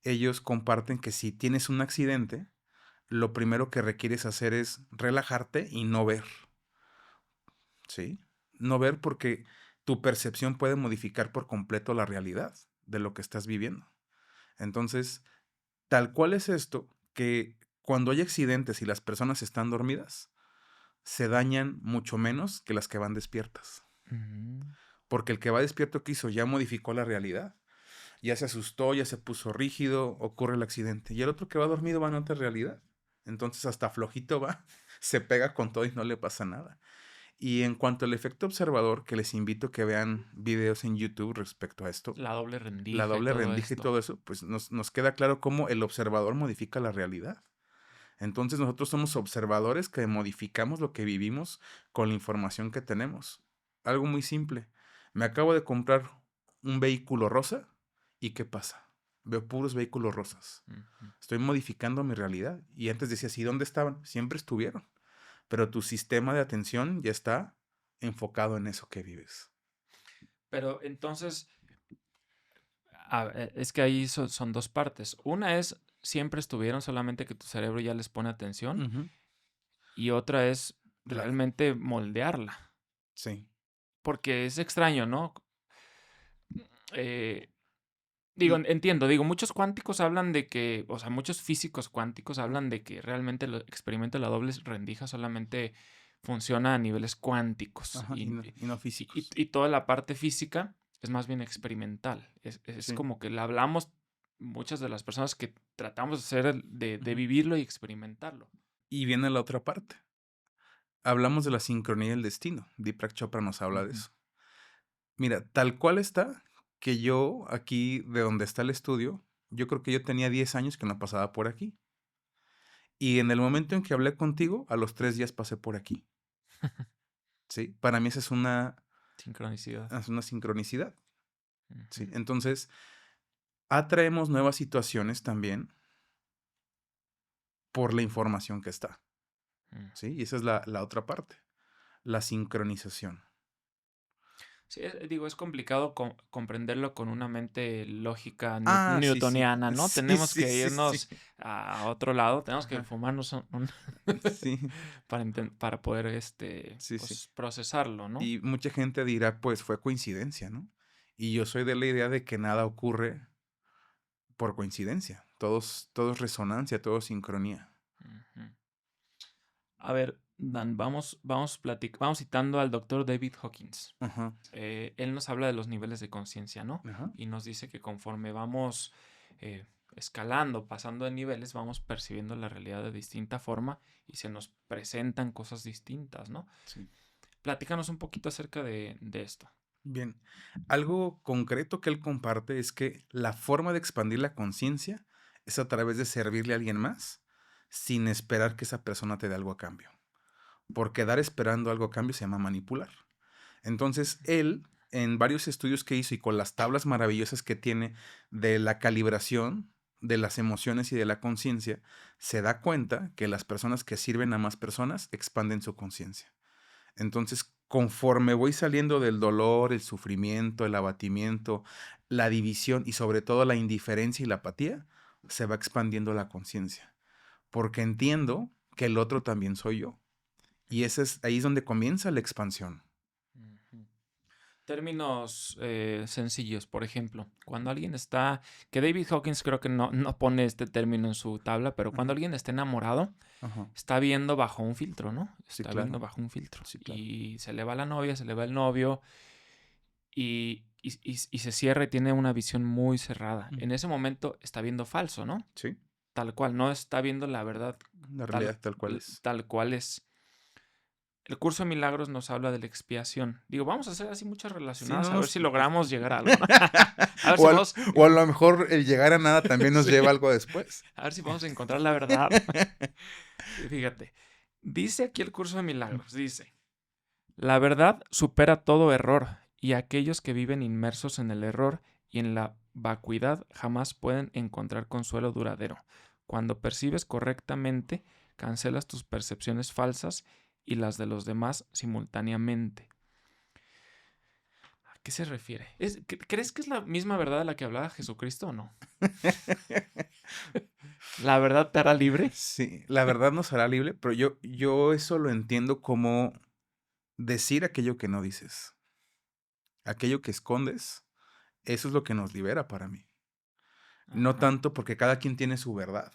ellos comparten que si tienes un accidente, lo primero que requieres hacer es relajarte y no ver, ¿sí? No ver porque tu percepción puede modificar por completo la realidad de lo que estás viviendo. Entonces, tal cual es esto, que cuando hay accidentes y las personas están dormidas, se dañan mucho menos que las que van despiertas. Ujú. Porque el que va despierto, ¿qué hizo? Ya modificó la realidad. Ya se asustó, ya se puso rígido, ocurre el accidente. Y el otro que va dormido va en otra realidad. Entonces hasta flojito va, se pega con todo y no le pasa nada. Y en cuanto al efecto observador, que les invito a que vean videos en YouTube respecto a esto, La doble la rendija y doble todo rendija y esto. todo eso, pues nos queda claro cómo el observador modifica la realidad. Entonces nosotros somos observadores que modificamos lo que vivimos con la información que tenemos. Algo muy simple. Me acabo de comprar un vehículo rosa y ¿qué pasa? Veo puros vehículos rosas. Ujú. Estoy modificando mi realidad. Y antes decías, ¿y dónde estaban? Siempre estuvieron. Pero tu sistema de atención ya está enfocado en eso que vives. Pero entonces, es que ahí son dos partes. Una es, siempre estuvieron, solamente que tu cerebro ya les pone atención. Ujú. Y otra es La- realmente moldearla. sí. Porque es extraño, ¿no? Eh, digo, Y, entiendo, digo, muchos cuánticos hablan de que, o sea, muchos físicos cuánticos hablan de que realmente el experimento de la doble rendija solamente funciona a niveles cuánticos ajá, y no físicos. y toda la parte física es más bien experimental. Es Sí. como que le hablamos muchas de las personas que tratamos de hacer, de Ujú. vivirlo y experimentarlo. Y viene la otra parte. Hablamos de la sincronía y el destino. Deepak Chopra nos habla de Ujú. eso. Mira, tal cual está, que yo aquí, de donde está el estudio, yo creo que yo tenía 10 años que no pasaba por aquí. Y en el momento en que hablé contigo, a los 3 días pasé por aquí. ¿Sí? Para mí esa Sincronicidad. es una sincronicidad. Ujú. ¿Sí? Entonces, atraemos nuevas situaciones también por la información que está. Mm. ¿Sí? Y esa es la otra parte, la sincronización. Sí, digo, es complicado comprenderlo con una mente lógica Ah, sí, sí. newtoniana, ¿no? Sí, Tenemos sí, que sí, sí. irnos a otro lado, tenemos que Ajá. fumarnos Sí, para poder, sí, sí. pues, procesarlo, ¿no? Y mucha gente dirá, pues fue coincidencia, ¿no? Y yo soy de la idea de que nada ocurre por coincidencia. Todo es resonancia, todo es sincronía. Ujú. A ver, Dan, vamos citando al doctor David Hawkins. Ajá, Él nos habla de los niveles de conciencia, ¿no? ajá. Y nos dice que conforme vamos escalando, pasando de niveles, vamos percibiendo la realidad de distinta forma y se nos presentan cosas distintas, ¿no? Sí. Platícanos un poquito acerca de esto. Bien. Algo concreto que él comparte es que la forma de expandir la conciencia es a través de servirle a alguien más sin esperar que esa persona te dé algo a cambio. Porque dar esperando algo a cambio se llama manipular. Entonces, él, en varios estudios que hizo y con las tablas maravillosas que tiene de la calibración de las emociones y de la conciencia, se da cuenta que las personas que sirven a más personas expanden su conciencia. Entonces, conforme voy saliendo del dolor, el sufrimiento, el abatimiento, la división y sobre todo la indiferencia y la apatía, se va expandiendo la conciencia. Porque entiendo que el otro también soy yo. Y ahí es donde comienza la expansión. Ujú. Términos sencillos, por ejemplo, cuando alguien está, que David Hawkins creo que no pone este término en su tabla, pero cuando Ajá, alguien está enamorado, ajá. está viendo bajo un filtro, ¿no? Sí, Está viendo claro. bajo un filtro. Sí, claro. Y se le va la novia, se le va el novio y se cierra y tiene una visión muy cerrada. Mm. En ese momento está viendo falso, ¿no? Sí, Tal cual, no está viendo la verdad la tal, realidad tal cual es. tal cual es. El curso de milagros nos habla de la expiación. Digo, vamos a hacer así muchas Sí, relacionadas no a ver nos... si logramos llegar a algo, ¿no? A ver si o, vamos, o a lo mejor el llegar a nada también nos sí, lleva algo después. a ver si vamos a encontrar la verdad. Fíjate, dice aquí el curso de milagros, dice, la verdad supera todo error y aquellos que viven inmersos en el error y en la vacuidad jamás pueden encontrar consuelo duradero. Cuando percibes correctamente, cancelas tus percepciones falsas y las de los demás simultáneamente. ¿A qué se refiere? ¿Crees que es la misma verdad de la que hablaba Jesucristo o no? ¿La verdad te hará libre? Sí, la verdad nos hará libre, pero yo eso lo entiendo como decir aquello que no dices. Aquello que escondes, eso es lo que nos libera para mí. No Ajá. tanto porque cada quien tiene su verdad.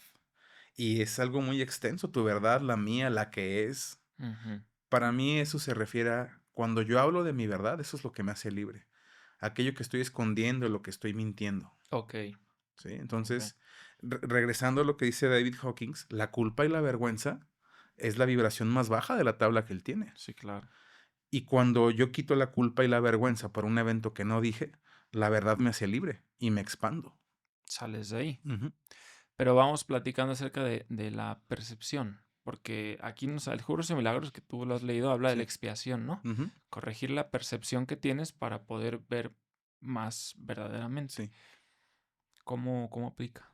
Y es algo muy extenso, tu verdad, la mía, la que es. Ujú. Para mí eso se refiere a cuando yo hablo de mi verdad, eso es lo que me hace libre. Aquello que estoy escondiendo, lo que estoy mintiendo. Ok, ¿Sí? ok. Entonces, regresando a lo que dice David Hawkins, la culpa y la vergüenza es la vibración más baja de la tabla que él tiene. Sí, claro. Y cuando yo quito la culpa y la vergüenza por un evento que no dije, la verdad me hace libre y me expando. Sales de ahí. Ujú. Pero vamos platicando acerca de la percepción. Porque aquí el curso de milagros que tú lo has leído habla de la Sí. expiación, ¿no? Ujú. Corregir la percepción que tienes para poder ver más verdaderamente. Sí. ¿Cómo aplica?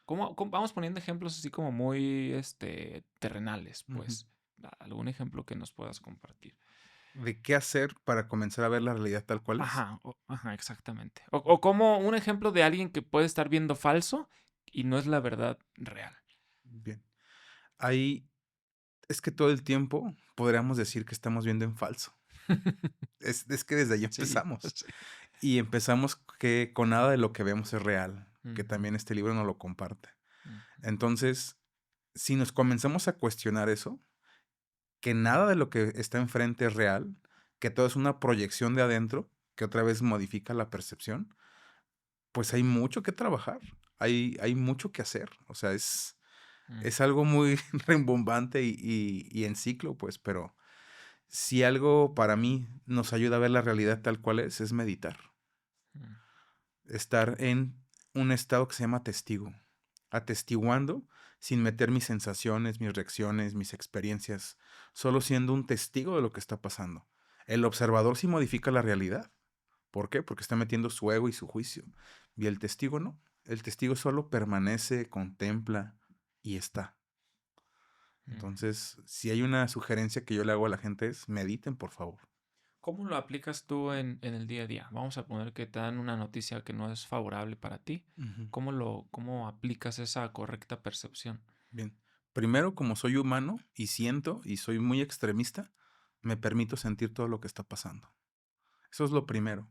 Vamos poniendo ejemplos así como muy terrenales, Ujú. pues. ¿Algún ejemplo que nos puedas compartir? ¿De qué hacer para comenzar a ver la realidad tal cual es? Ajá, exactamente. O como un ejemplo de alguien que puede estar viendo falso y no es la verdad real. Bien. Ahí es que todo el tiempo podríamos decir que estamos viendo en falso. Es que desde ahí Sí, empezamos. sí. Y empezamos que con nada de lo que vemos es real, que Ujú, también este libro nos lo comparte. ujú. Entonces, si nos comenzamos a cuestionar eso, que nada de lo que está enfrente es real, que todo es una proyección de adentro, que otra vez modifica la percepción, pues hay mucho que trabajar, hay mucho que hacer. O sea, es algo muy rimbombante y en ciclo, pues, pero si algo para mí nos ayuda a ver la realidad tal cual es meditar. Ujú. Estar en un estado que se llama testigo, atestiguando sin meter mis sensaciones, mis reacciones, mis experiencias, solo siendo un testigo de lo que está pasando. El observador sí modifica la realidad. ¿Por qué? Porque está metiendo su ego y su juicio. Y el testigo no. El testigo solo permanece, contempla y está. Ujú. Entonces, si hay una sugerencia que yo le hago a la gente es mediten, por favor. ¿Cómo lo aplicas tú en el día a día? Vamos a poner que te dan una noticia que no es favorable para ti. Ujú. ¿Cómo aplicas esa correcta percepción? Bien. Primero, como soy humano y siento y soy muy extremista, me permito sentir todo lo que está pasando. Eso es lo primero,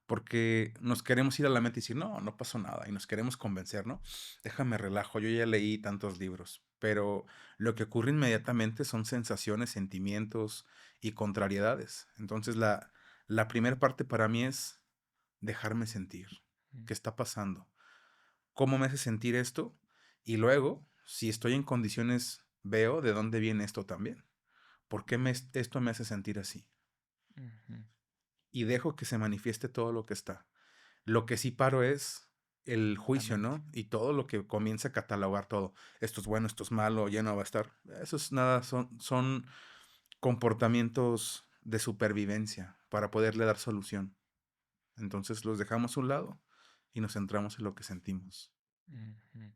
porque nos queremos ir a la mente y decir, no, no pasó nada, y nos queremos convencer, ¿no? Déjame relajo, yo ya leí tantos libros, pero lo que ocurre inmediatamente son sensaciones, sentimientos y contrariedades. Entonces, la primera parte para mí es dejarme sentir. Mm, ¿Qué está pasando? ¿Cómo me hace sentir esto? Y luego, si estoy en condiciones, veo de dónde viene esto también. ¿Por qué esto me hace sentir así? ujú. Y dejo que se manifieste todo lo que está. Lo que sí paro es el La juicio, mente. ¿no? Y todo lo que comienza a catalogar todo. Esto es bueno, esto es malo, ya no va a estar. Eso es nada, son comportamientos de supervivencia para poderle dar solución. Entonces los dejamos a un lado y nos centramos en lo que sentimos. Ujú.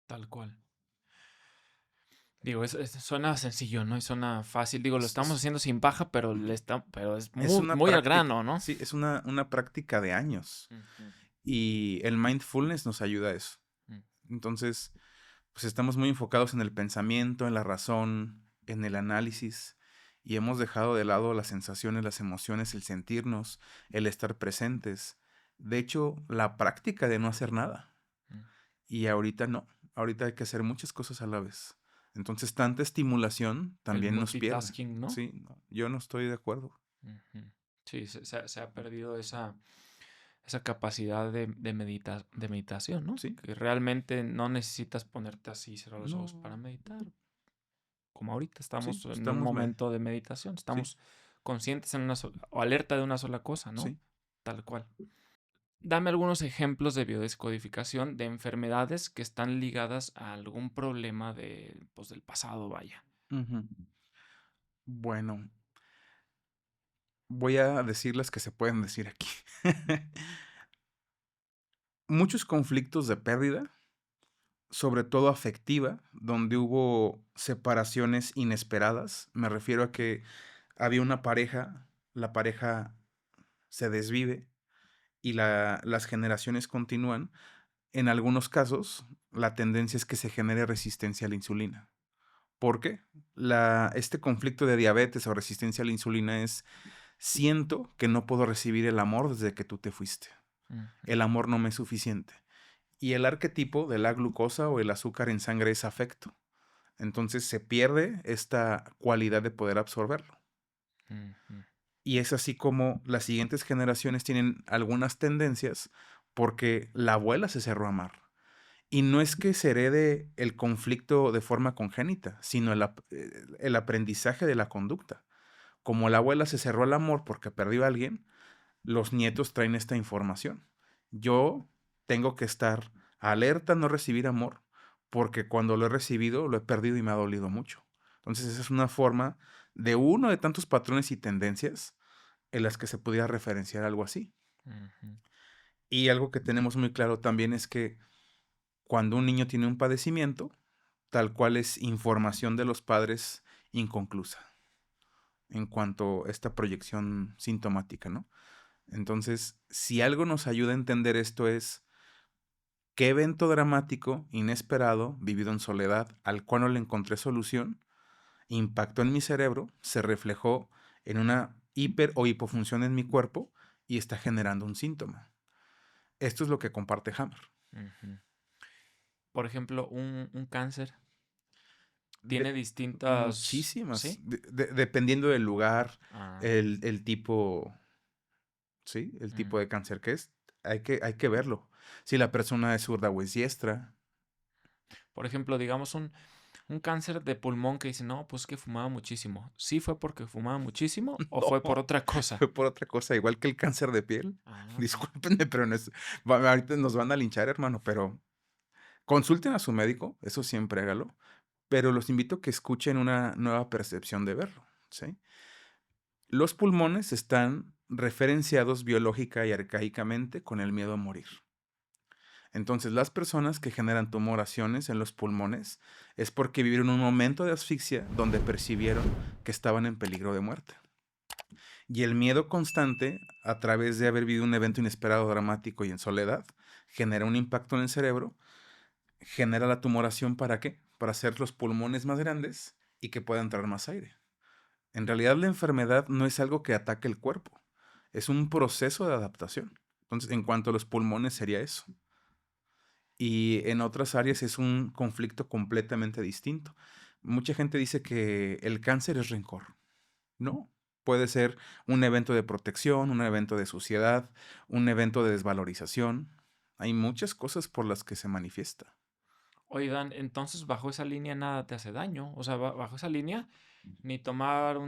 Tal cual. Digo, suena sencillo, ¿no? Y suena fácil. Digo, lo Es, estamos es- haciendo sin paja, pero es es muy, una muy al práctica, grano, ¿no? sí, es una práctica de años. Ujú, Y el mindfulness nos ayuda a eso. mm, Entonces, pues estamos muy enfocados en el pensamiento, en la razón, en el análisis, y hemos dejado de lado las sensaciones, las emociones, el sentirnos, el estar presentes. De hecho, la práctica de no hacer nada. mm. Y ahorita no, ahorita hay que hacer muchas cosas a la vez. Entonces, tanta estimulación El también nos pierde. multitasking, ¿no? Sí, no, yo no estoy de acuerdo. Ujú. Sí, se ha perdido esa capacidad de meditación, ¿no? Sí, Que realmente no necesitas ponerte así, cerrar los ojos para no, meditar. Como ahorita sí, estamos en un estamos, momento de meditación, sí, estamos conscientes en o alerta de una sola cosa, ¿no? sí. Tal cual. Dame algunos ejemplos de biodescodificación de enfermedades que están ligadas a algún problema pues, del pasado, vaya. Ujú. Bueno, voy a decir las que se pueden decir aquí. Muchos conflictos de pérdida, sobre todo afectiva, donde hubo separaciones inesperadas. Me refiero a que había una pareja, la pareja se desvive y las generaciones continúan. En algunos casos, la tendencia es que se genere resistencia a la insulina. ¿Por qué? Este conflicto de diabetes o resistencia a la insulina es, siento que no puedo recibir el amor desde que tú te fuiste. Ujú, El amor no me es suficiente. Y el arquetipo de la glucosa o el azúcar en sangre es afecto. Entonces se pierde esta cualidad de poder absorberlo. ujú, Y es así como las siguientes generaciones tienen algunas tendencias porque la abuela se cerró a amar. Y no es que se herede el conflicto de forma congénita, sino el aprendizaje de la conducta. Como la abuela se cerró al amor porque perdió a alguien, los nietos traen esta información. Yo tengo que estar alerta a no recibir amor, porque cuando lo he recibido, lo he perdido y me ha dolido mucho. Entonces, esa es una forma de uno de tantos patrones y tendencias en las que se pudiera referenciar algo así. ujú, Y algo que tenemos muy claro también es que cuando un niño tiene un padecimiento, tal cual es información de los padres inconclusa en cuanto a esta proyección sintomática, ¿no? Entonces, si algo nos ayuda a entender esto es qué evento dramático, inesperado, vivido en soledad, al cual no le encontré solución, impactó en mi cerebro, se reflejó en una hiper o hipofunción en mi cuerpo y está generando un síntoma. Esto es lo que comparte Hammer. ujú. Por ejemplo, un cáncer tiene De, distintas... muchísimas, ¿Sí? dependiendo del lugar, Ah, el tipo, ¿sí? El mm. tipo de cáncer que es, hay que verlo. Si la persona es zurda o es diestra. Por ejemplo, digamos un cáncer de pulmón que dice, no, pues que fumaba muchísimo. ¿Sí fue porque fumaba muchísimo o fue por No, otra cosa? fue por otra cosa, igual que el cáncer de piel. Ah, ok. Discúlpenme, pero no es, ahorita nos van a linchar, hermano, pero consulten a su médico, eso siempre hágalo, pero los invito a que escuchen una nueva percepción de verlo, ¿sí? Los pulmones están referenciados biológica y arcaicamente con el miedo a morir. Entonces, las personas que generan tumoraciones en los pulmones es porque vivieron un momento de asfixia donde percibieron que estaban en peligro de muerte. Y el miedo constante, a través de haber vivido un evento inesperado, dramático y en soledad, genera un impacto en el cerebro, genera la tumoración ¿para qué? Para hacer los pulmones más grandes y que pueda entrar más aire. En realidad la enfermedad no es algo que ataque el cuerpo, es un proceso de adaptación. Entonces, en cuanto a los pulmones sería eso. Y en otras áreas es un conflicto completamente distinto. Mucha gente dice que el cáncer es rencor. No, puede ser un evento de protección, un evento de suciedad, un evento de desvalorización. Hay muchas cosas por las que se manifiesta. Oye, Dan, entonces bajo esa línea nada te hace daño. O sea, bajo esa línea, ni tomar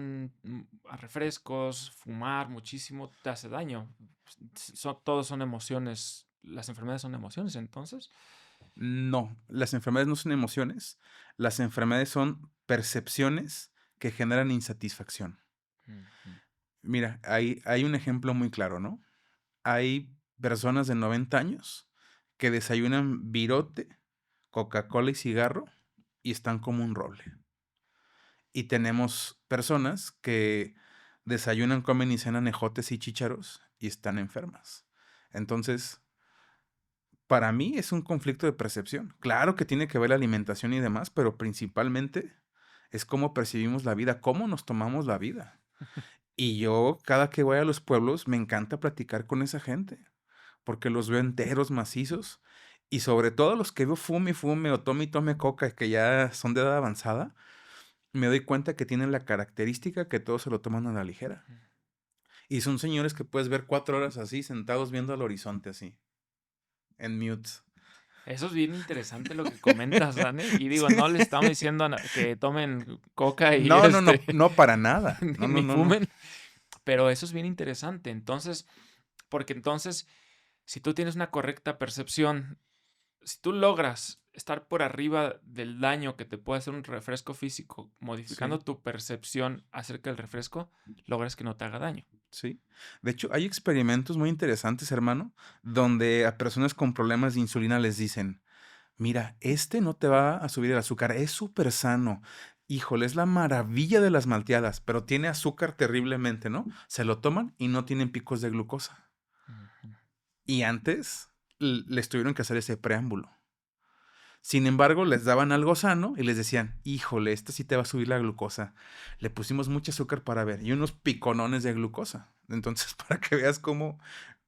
refrescos, fumar muchísimo te hace daño. Todos son emociones. Las enfermedades son emociones, entonces. No, las enfermedades no son emociones, las enfermedades son percepciones que generan insatisfacción. Ujú. Mira, hay un ejemplo muy claro, ¿no? Hay personas de 90 años que desayunan virote, Coca-Cola y cigarro y están como un roble. Y tenemos personas que desayunan, comen y cenan ejotes y chícharos y están enfermas. Entonces, para mí es un conflicto de percepción. Claro que tiene que ver la alimentación y demás, pero principalmente es cómo percibimos la vida, cómo nos tomamos la vida. Y yo, cada que voy a los pueblos, me encanta platicar con esa gente, porque los veo enteros, macizos, y sobre todo los que veo fume y fume o tome y tome coca, que ya son de edad avanzada, me doy cuenta que tienen la característica que todos se lo toman a la ligera. Y son señores que puedes ver 4 horas así, sentados viendo al horizonte así, en mute. Eso es bien interesante lo que comentas, Dani. Y digo, Sí. no le estamos diciendo que tomen coca y No, no, no, no para nada. No, no, ni no, no. fumen, pero eso es bien interesante. Entonces, porque entonces, si tú tienes una correcta percepción, si tú logras estar por arriba del daño que te puede hacer un refresco físico, modificando Sí, tu percepción acerca del refresco, logras que no te haga daño. sí. De hecho, hay experimentos muy interesantes, hermano, donde a personas con problemas de insulina les dicen, mira, este no te va a subir el azúcar, es súper sano. Híjole, es la maravilla de las malteadas, pero tiene azúcar terriblemente, ¿no? Se lo toman y no tienen picos de glucosa. Ujú. Y antes les tuvieron que hacer ese preámbulo. Sin embargo, les daban algo sano y les decían, híjole, este sí te va a subir la glucosa. Le pusimos mucho azúcar para ver y unos piconones de glucosa. Entonces, para que veas cómo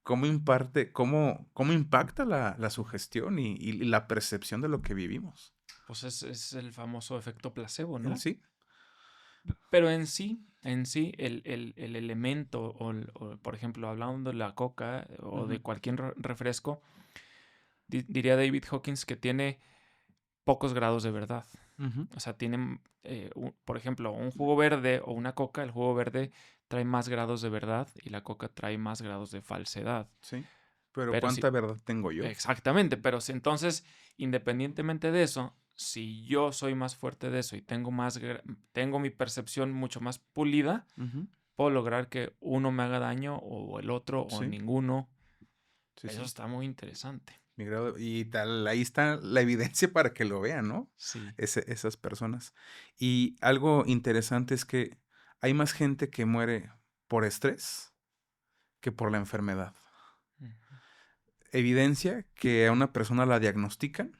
impacta la sugestión y la percepción de lo que vivimos. Pues es el famoso efecto placebo, ¿no? Sí. Pero en sí, el elemento, por ejemplo, hablando de la coca o de Ujú, cualquier refresco, diría David Hawkins que tiene pocos grados de verdad. ujú, O sea, tienen, por ejemplo, un jugo verde o una coca, el jugo verde trae más grados de verdad y la coca trae más grados de falsedad. sí. Pero Pero ¿cuánta sí, verdad tengo yo? exactamente, pero si entonces, independientemente de eso, si yo soy más fuerte de eso y tengo mi percepción mucho más pulida, Ujú, puedo lograr que uno me haga daño o el otro o sí, ninguno. sí, Eso sí. está muy interesante. Mi grado, y tal, ahí está la evidencia para que lo vean, ¿no? Sí. Esas personas. Y algo interesante es que hay más gente que muere por estrés que por la enfermedad. Ujú, Evidencia que a una persona la diagnostican,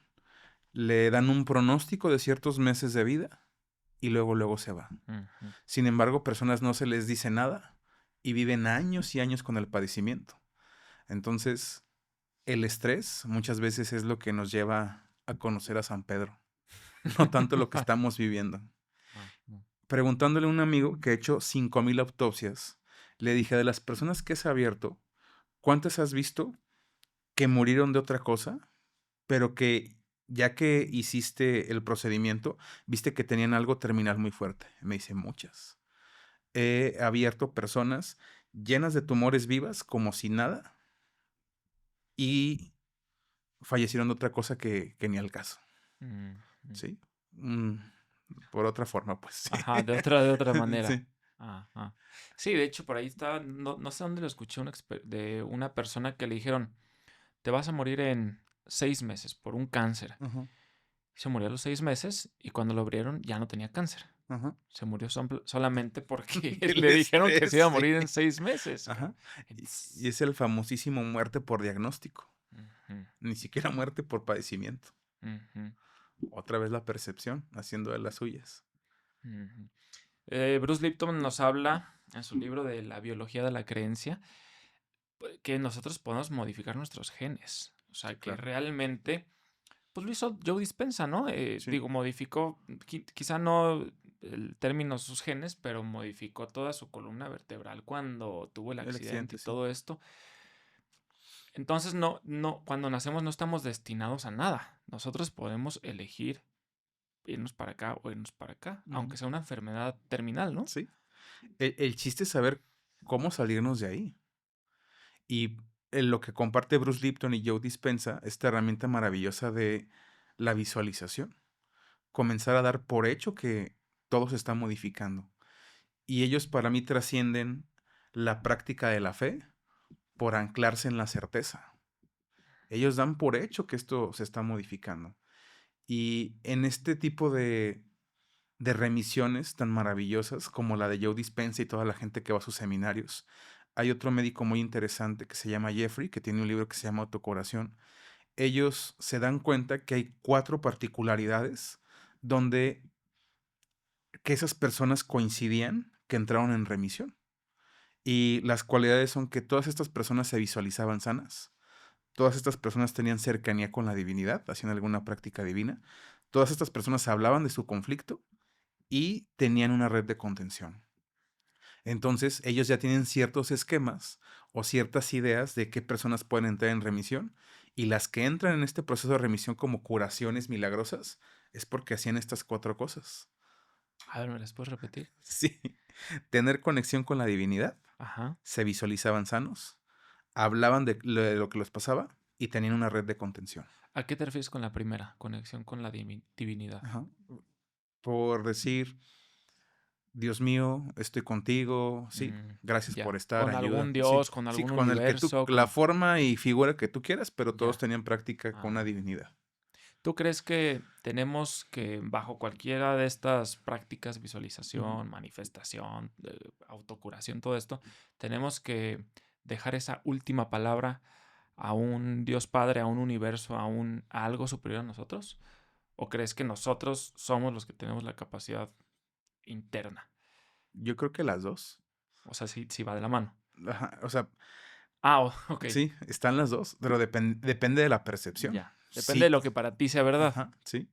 le dan un pronóstico de ciertos meses de vida y luego se va. ujú. Sin embargo, personas no se les dice nada y viven años y años con el padecimiento. Entonces, el estrés muchas veces es lo que nos lleva a conocer a San Pedro, no tanto lo que estamos viviendo. Ujú. Preguntándole a un amigo que ha hecho 5,000 autopsias, le dije, de las personas que has abierto, ¿cuántas has visto que murieron de otra cosa, pero que ya que hiciste el procedimiento, viste que tenían algo terminal muy fuerte? Me dice, muchas. He abierto personas llenas de tumores vivas como si nada y fallecieron de otra cosa que ni al caso. Ujú. Sí. Mm, por otra forma, pues sí. Ajá, de otra manera. Sí. Ajá. Sí, de hecho, por ahí está, no sé dónde lo escuché de una persona que le dijeron, te vas a morir en 6 meses por un cáncer. Ajá. Se murió a los 6 meses y cuando lo abrieron ya no tenía cáncer. Ajá. Se murió solamente porque El le dijeron que se iba a estrés, morir sí. en 6 meses. Ajá. Y Entonces, es el famosísimo muerte por diagnóstico, ujú, ni siquiera muerte por padecimiento. ujú, Otra vez la percepción, haciendo de las suyas. ujú. Bruce Lipton nos habla en su libro de la biología de la creencia que nosotros podemos modificar nuestros genes. O Sí, sea, que claro. realmente, pues lo hizo Joe Dispenza, ¿no? Sí, Digo, modificó, quizá no el término sus genes, pero modificó toda su columna vertebral cuando tuvo el el accidente accidente, y sí. todo esto. Entonces, cuando nacemos no estamos destinados a nada. Nosotros podemos elegir irnos para acá o irnos para acá, Ujú. aunque sea una enfermedad terminal, ¿no? Sí. El chiste es saber cómo salirnos de ahí. Y lo que comparte Bruce Lipton y Joe Dispenza, esta herramienta maravillosa de la visualización. Comenzar a dar por hecho que todo se está modificando. Y ellos para mí trascienden la práctica de la fe por anclarse en la certeza. Ellos dan por hecho que esto se está modificando. Y en este tipo de remisiones tan maravillosas como la de Joe Dispenza y toda la gente que va a sus seminarios, hay otro médico muy interesante que se llama Jeffrey, que tiene un libro que se llama Autocuración. Ellos se dan cuenta que hay 4 particularidades donde que esas personas coincidían que entraron en remisión. Y las cualidades son que todas estas personas se visualizaban sanas, todas estas personas tenían cercanía con la divinidad, hacían alguna práctica divina, todas estas personas hablaban de su conflicto y tenían una red de contención. Entonces, ellos ya tienen ciertos esquemas o ciertas ideas de qué personas pueden entrar en remisión y las que entran en este proceso de remisión como curaciones milagrosas es porque hacían estas 4 cosas. A ver, ¿me las puedes repetir? Sí, tener conexión con la divinidad, Ajá. se visualizaban sanos, hablaban de lo que les pasaba y tenían una red de contención. ¿A qué te refieres con la primera? Conexión con la divinidad. Ajá. Por decir, Dios mío, estoy contigo, sí, Mm, gracias por ya. estar, Con ayuda, algún sí, dios, con sí, algún con el que tú, universo, la con... forma y figura que tú quieras, pero todos Ya. tenían práctica con una Ah. divinidad. ¿Tú crees que tenemos que, bajo cualquiera de estas prácticas, Ujú. visualización, manifestación, autocuración, todo esto, tenemos que dejar esa última palabra a un Dios Padre, a un universo, a algo superior a nosotros? ¿O crees que nosotros somos los que tenemos la capacidad interna? Yo creo que las dos. O sea, sí, sí va de la mano. Ajá, o sea, Ah, ok. sí, están las dos, pero depende de la percepción. Ya. Depende de Sí, lo que para ti sea verdad. ajá, sí.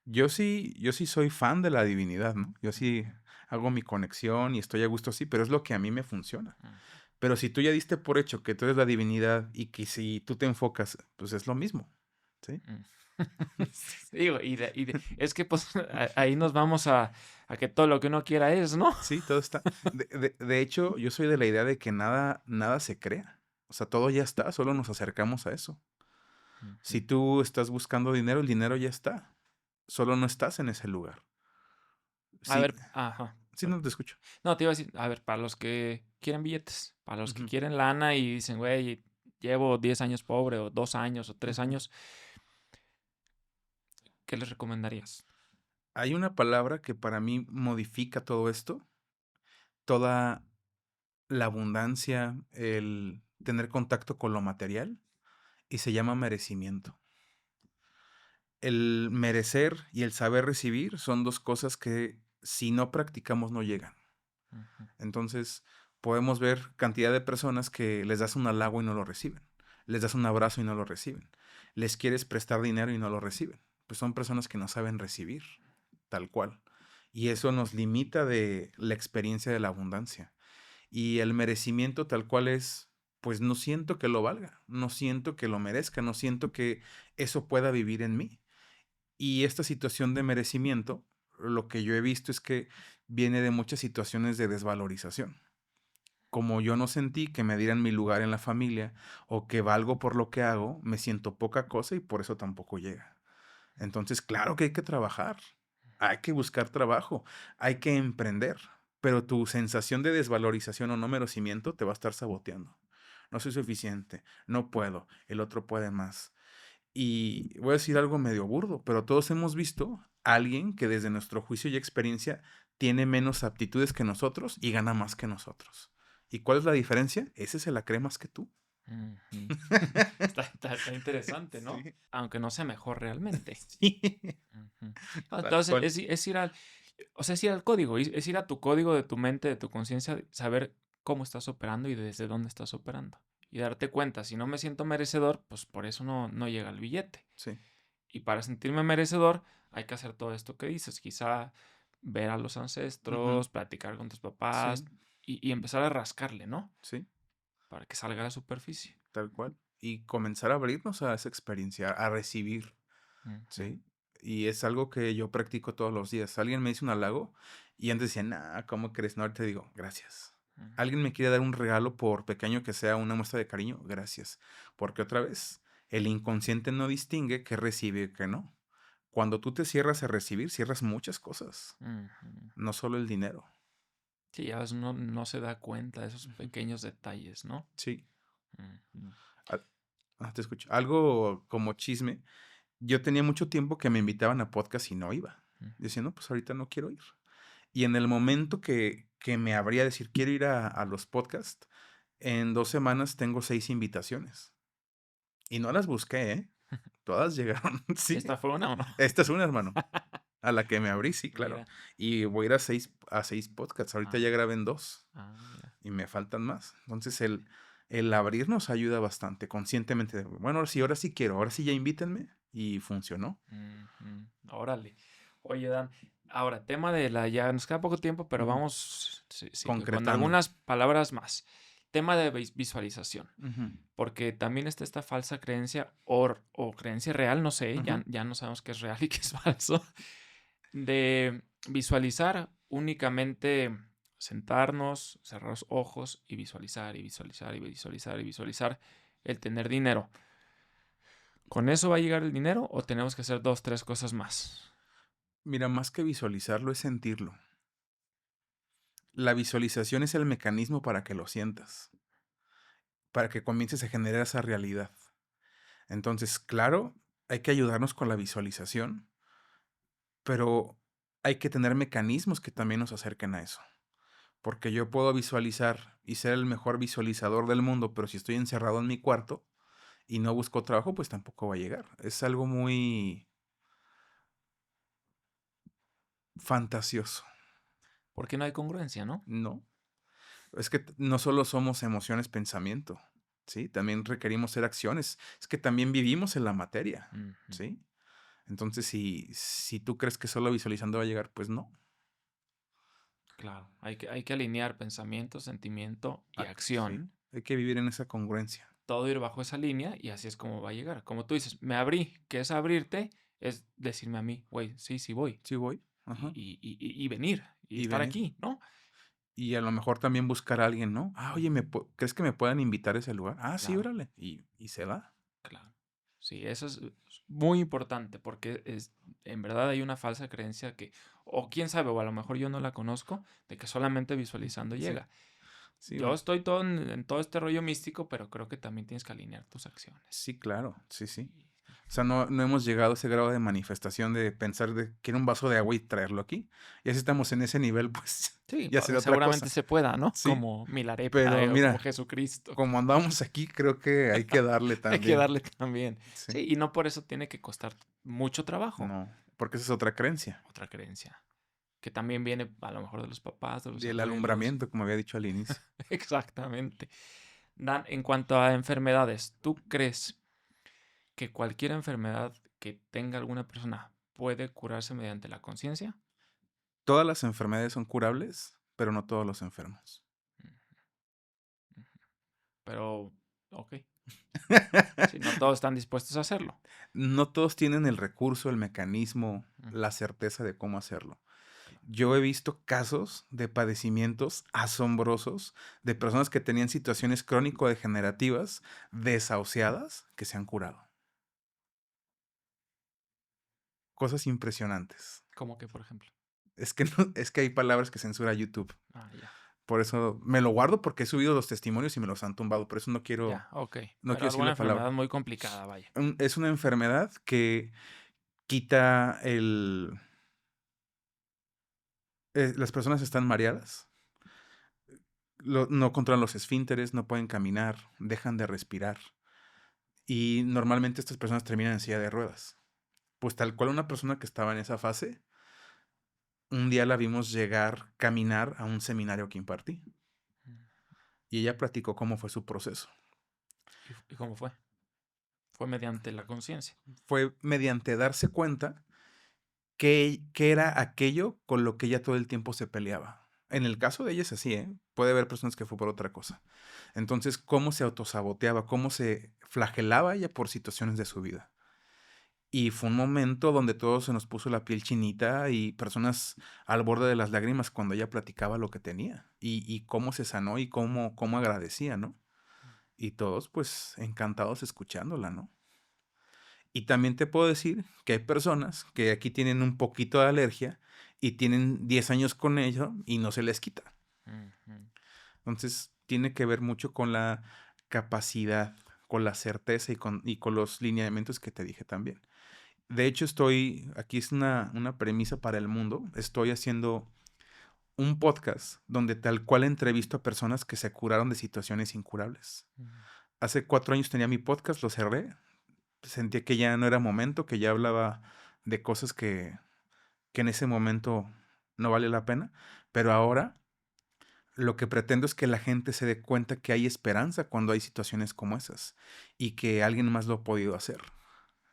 Yo sí soy fan de la divinidad, ¿no? Yo sí Ujú, hago mi conexión y estoy a gusto así, pero es lo que a mí me funciona. ujú, Pero si tú ya diste por hecho que tú eres la divinidad y que si tú te enfocas, pues es lo mismo, ¿sí? ujú. Digo, es que pues ahí nos vamos a que todo lo que uno quiera es, ¿no? Sí, todo está. De hecho, yo soy de la idea de que nada se crea. O sea, todo ya está, solo nos acercamos a eso. Si Ujú. tú estás buscando dinero, el dinero ya está. Solo no estás en ese lugar. A Sí, ver, ajá. sí, no te escucho. No, te iba a decir, a ver, para los que quieren billetes, para los que Ujú, quieren lana y dicen, güey, llevo 10 años pobre, o 2 años, o 3 ujú. años, ¿qué les recomendarías? Hay una palabra que para mí modifica todo esto, toda la abundancia, el tener contacto con lo material, y se llama merecimiento. El merecer y el saber recibir son 2 cosas que si no practicamos no llegan. Ujú, Entonces, podemos ver cantidad de personas que les das un halago y no lo reciben. Les das un abrazo y no lo reciben. Les quieres prestar dinero y no lo reciben. Pues son personas que no saben recibir, tal cual. Y eso nos limita de la experiencia de la abundancia. Y el merecimiento tal cual es, pues no siento que lo valga, no siento que lo merezca, no siento que eso pueda vivir en mí. Y esta situación de merecimiento, lo que yo he visto es que viene de muchas situaciones de desvalorización. Como yo no sentí que me dieran mi lugar en la familia o que valgo por lo que hago, me siento poca cosa y por eso tampoco llega. Entonces, claro que hay que trabajar, hay que buscar trabajo, hay que emprender, pero tu sensación de desvalorización o no merecimiento te va a estar saboteando. No soy suficiente, no puedo, el otro puede más. Y voy a decir algo medio burdo, pero todos hemos visto alguien que desde nuestro juicio y experiencia tiene menos aptitudes que nosotros y gana más que nosotros. ¿Y cuál es la diferencia? Ese se la cree más que tú. Ujú. Está interesante, ¿no? Sí. Aunque no sea mejor realmente. Sí. Ujú. Tal Entonces, cual. es ir al, o sea, es ir al código, es ir a tu código de tu mente, de tu conciencia, saber cómo estás operando y desde dónde estás operando. Y darte cuenta, si no me siento merecedor, pues por eso no llega el billete. Sí. Y para sentirme merecedor, hay que hacer todo esto que dices. Quizá ver a los Ujú. ancestros, platicar con tus papás Sí. y empezar a rascarle, ¿no? Sí. Para que salga a la superficie. Tal cual. Y comenzar a abrirnos a esa experiencia, a recibir, Ujú. ¿sí? Y es algo que yo practico todos los días. Alguien me dice un halago y antes decía, nah, ¿cómo crees? No, ahorita digo, gracias. Ujú. Alguien me quiere dar un regalo, por pequeño que sea, una muestra de cariño, gracias. Porque otra vez, el inconsciente no distingue qué recibe y qué no. Cuando tú te cierras a recibir, cierras muchas cosas, Ujú. no solo el dinero. Sí, a veces uno no se da cuenta de esos Ujú. pequeños detalles, ¿no? Sí, Ujú. ah, te escucho. Algo como chisme. Yo tenía mucho tiempo que me invitaban a podcast y no iba. Ujú. Decía, no, pues ahorita no quiero ir. Y en el momento que me abría a decir, quiero ir a los podcasts, en 2 semanas tengo 6 invitaciones. Y no las busqué, ¿eh? Todas llegaron, sí. ¿Esta fue una o no? Esta es una, hermano. A la que me abrí, sí, claro. Mira. Y voy a ir a seis podcasts. Ahorita ya Ah, grabé en 2 mira. y me faltan más. Entonces el abrirnos ayuda bastante conscientemente. Bueno, ahora sí quiero, ahora sí ya invítenme. Y funcionó. Ujú. Órale. Oye, Dan, ahora, tema de la, ya nos queda poco tiempo, pero Ujú. vamos sí, sí, con Concretando. algunas palabras más. Tema de visualización, Ujú, porque también está esta falsa creencia o creencia real, no sé, ujú. ya no sabemos qué es real y qué es falso, de visualizar únicamente sentarnos, cerrar los ojos y visualizar y visualizar y visualizar y visualizar el tener dinero. ¿Con eso va a llegar el dinero o tenemos que hacer dos, tres cosas más? Mira, más que visualizarlo es sentirlo. La visualización es el mecanismo para que lo sientas, para que comiences a generar esa realidad. Entonces, claro, hay que ayudarnos con la visualización, pero hay que tener mecanismos que también nos acerquen a eso. Porque yo puedo visualizar y ser el mejor visualizador del mundo, pero si estoy encerrado en mi cuarto y no busco trabajo, pues tampoco va a llegar. Es algo muy fantasioso, Porque no hay congruencia, ¿no? ¿no? Es que no solo somos emociones, pensamiento, ¿sí? También requerimos ser acciones. Es que también vivimos en la materia, Ujú. ¿sí? Entonces, si tú crees que solo visualizando va a llegar, pues no. Claro, hay que alinear pensamiento, sentimiento y acción. Sí, hay que vivir en esa congruencia. Todo ir bajo esa línea y así es como va a llegar. Como tú dices, me abrí, ¿qué es abrirte? Es decirme a mí, güey, sí, sí voy. Sí voy, Y, ajá, y venir y y estar venir. aquí, ¿no? Y a lo mejor también buscar a alguien, ¿no? Ah, oye, Ujú. ¿crees que me puedan invitar a ese lugar? Ah, sí, Claro, órale. Y se va. claro. Sí, eso es muy importante porque en verdad hay una falsa creencia que, o quién sabe, o a lo mejor yo no la conozco, de que solamente visualizando Sí, llega. sí, Yo estoy todo en todo este rollo místico, pero creo que también tienes que alinear tus acciones. sí, claro, sí, sí. Y- O sea, no hemos llegado a ese grado de manifestación de pensar de quiero un vaso de agua y traerlo aquí. Y así estamos en ese nivel, pues Sí, ya sería otra seguramente cosa. se pueda, ¿no? Sí, Como Milarepa pero o como mira, Jesucristo. como andamos aquí, creo que hay que darle Hay que también. darle también. Sí, Sí, y no por eso tiene que costar mucho trabajo. no, porque esa es otra creencia. Otra creencia. Que también viene a lo mejor de los papás, de los Del abuelos. alumbramiento, como había dicho al inicio. Exactamente. Dan, en cuanto a enfermedades, ¿tú crees que cualquier enfermedad que tenga alguna persona puede curarse mediante la conciencia? Todas las enfermedades son curables, pero no todos los enfermos. Ujú, ujú. Pero, ok. Si no todos están dispuestos a hacerlo. No todos tienen el recurso, el mecanismo, Ujú, la certeza de cómo hacerlo. claro. Yo he visto casos de padecimientos asombrosos de personas que tenían situaciones crónico-degenerativas desahuciadas que se han curado. Cosas impresionantes. ¿Cómo que, por ejemplo? Es que, es que hay palabras que censura YouTube. Ah, ya. Por eso me lo guardo porque he subido los testimonios y me los han tumbado. Por eso no quiero, Ya, ok. no Pero quiero decir alguna la enfermedad palabra. muy complicada, vaya. Es una enfermedad que quita Las personas están mareadas, no controlan los esfínteres, no pueden caminar, dejan de respirar. Y normalmente estas personas terminan en silla de ruedas. Pues tal cual una persona que estaba en esa fase, un día la vimos caminar a un seminario que impartí. Mm. Y ella platicó cómo fue su proceso. ¿Y cómo fue? Fue mediante la conciencia. Fue mediante darse cuenta qué era aquello con lo que ella todo el tiempo se peleaba. En el caso de ella es así, ¿eh? Puede haber personas que fue por otra cosa. Entonces, cómo se autosaboteaba, cómo se flagelaba ella por situaciones de su vida. Y fue un momento donde todos se nos puso la piel chinita y personas al borde de las lágrimas cuando ella platicaba lo que tenía y cómo se sanó y cómo agradecía, ¿no? Y todos pues encantados escuchándola, ¿no? Y también te puedo decir que hay personas que aquí tienen un poquito de alergia y tienen 10 años con ello y no se les quita. Ujú. Entonces, tiene que ver mucho con la capacidad, con la certeza y con los lineamientos que te dije también. De hecho, aquí es una premisa para el mundo, estoy haciendo un podcast donde tal cual entrevisto a personas que se curaron de situaciones incurables. Mm. Hace 4 años tenía mi podcast, lo cerré, sentía que ya no era momento, que ya hablaba de cosas que en ese momento no vale la pena, pero ahora lo que pretendo es que la gente se dé cuenta que hay esperanza cuando hay situaciones como esas y que alguien más lo ha podido hacer.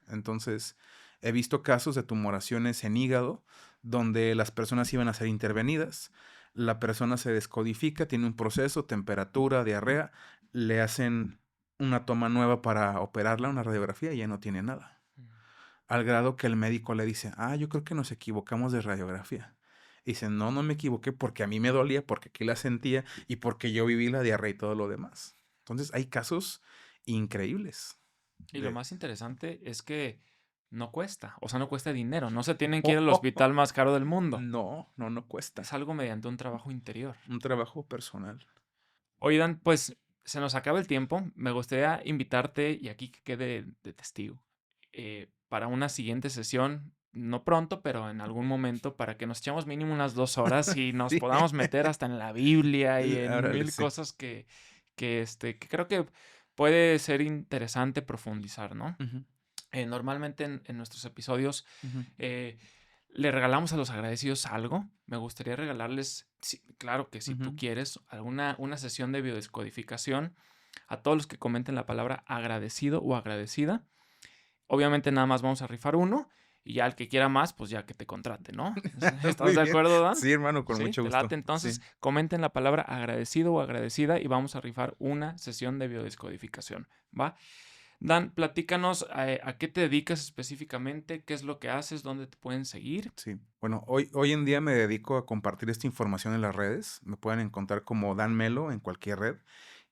Entonces, he visto casos de tumoraciones en hígado donde las personas iban a ser intervenidas, la persona se descodifica, tiene un proceso, temperatura, diarrea, le hacen una toma nueva para operarla, una radiografía y ya no tiene nada. Mm. Al grado que el médico le dice, yo creo que nos equivocamos de radiografía. Y dice, no, no me equivoqué porque a mí me dolía, porque aquí la sentía y porque yo viví la diarrea y todo lo demás. Entonces, hay casos increíbles. Y lo De... más interesante es que no cuesta, o sea, no cuesta dinero, no se tienen que ir Oh, al oh, oh. hospital más caro del mundo. No, no, no cuesta. Es algo mediante un trabajo interior. Un trabajo personal. Oigan, pues se nos acaba el tiempo. Me gustaría invitarte, y aquí que quede de testigo, para una siguiente sesión, no pronto, pero en algún momento, para que nos echemos mínimo unas 2 horas y nos Sí, podamos meter hasta en la Biblia y en órale, mil sí. cosas que creo que puede ser interesante profundizar, ¿no? Ujú, Normalmente en nuestros episodios ujú, eh, le regalamos a los agradecidos algo. Me gustaría regalarles, claro que si tú ujú. quieres, una sesión de biodescodificación a todos los que comenten la palabra agradecido o agradecida. Obviamente nada más vamos a rifar uno y ya el que quiera más, pues ya que te contrate, ¿no? ¿Estás Muy de bien. acuerdo, Dan? Sí, hermano, con Sí, mucho te gusto. late. Entonces, Sí. comenten la palabra agradecido o agradecida y vamos a rifar una sesión de biodescodificación, ¿va? Dan, platícanos a qué te dedicas específicamente, qué es lo que haces, dónde te pueden seguir. Sí. Bueno, hoy en día me dedico a compartir esta información en las redes. Me pueden encontrar como Dan Melo en cualquier red.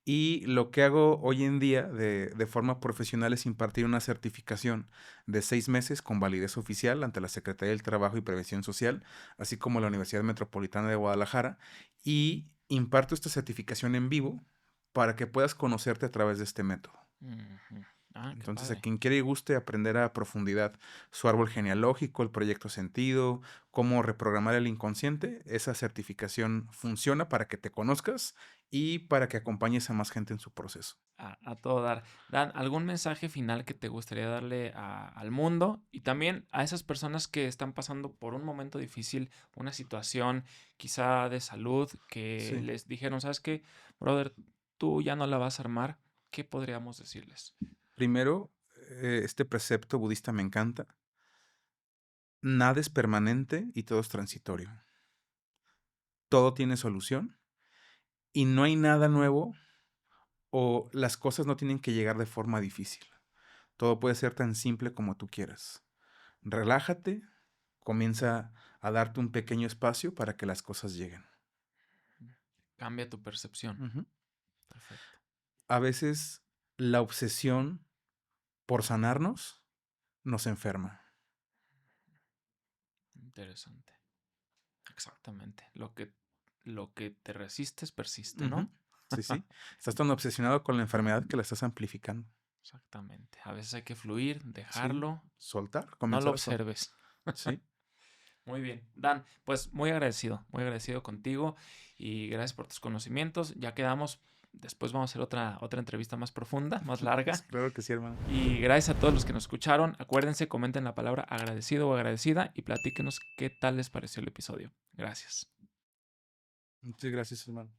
Y lo que hago hoy en día de forma profesional es impartir una certificación de 6 meses con validez oficial ante la Secretaría del Trabajo y Previsión Social, así como la Universidad Metropolitana de Guadalajara. Y imparto esta certificación en vivo para que puedas conocerte a través de este método. Ujú. Ah, qué Entonces, a padre. quien quiere y guste aprender a profundidad su árbol genealógico, el proyecto sentido, cómo reprogramar el inconsciente, esa certificación funciona para que te conozcas y para que acompañes a más gente en su proceso. A todo dar. Dan, ¿algún mensaje final que te gustaría darle al mundo y también a esas personas que están pasando por un momento difícil, una situación quizá de salud, que Sí. les dijeron, ¿sabes qué, brother? Tú ya no la vas a armar. ¿Qué podríamos decirles? Primero, este precepto budista me encanta. Nada es permanente y todo es transitorio. Todo tiene solución y no hay nada nuevo o las cosas no tienen que llegar de forma difícil. Todo puede ser tan simple como tú quieras. Relájate, comienza a darte un pequeño espacio para que las cosas lleguen. Cambia tu percepción. Ujú. Perfecto. A veces la obsesión por sanarnos nos enferma. Interesante. Exactamente. Lo que te resistes persiste, Ujú. ¿no? Sí, sí. Estás tan obsesionado con la enfermedad que la estás amplificando. Exactamente. A veces hay que fluir, Sí. dejarlo, Soltar, no lo comenzar a soltar. observes. Sí. Muy bien. Dan, pues muy agradecido contigo y gracias por tus conocimientos. Ya quedamos, después vamos a hacer otra entrevista más profunda, más larga. Claro que sí, hermano. Y gracias a todos los que nos escucharon. Acuérdense, comenten la palabra agradecido o agradecida y platíquenos qué tal les pareció el episodio. Gracias. Muchas gracias, hermano.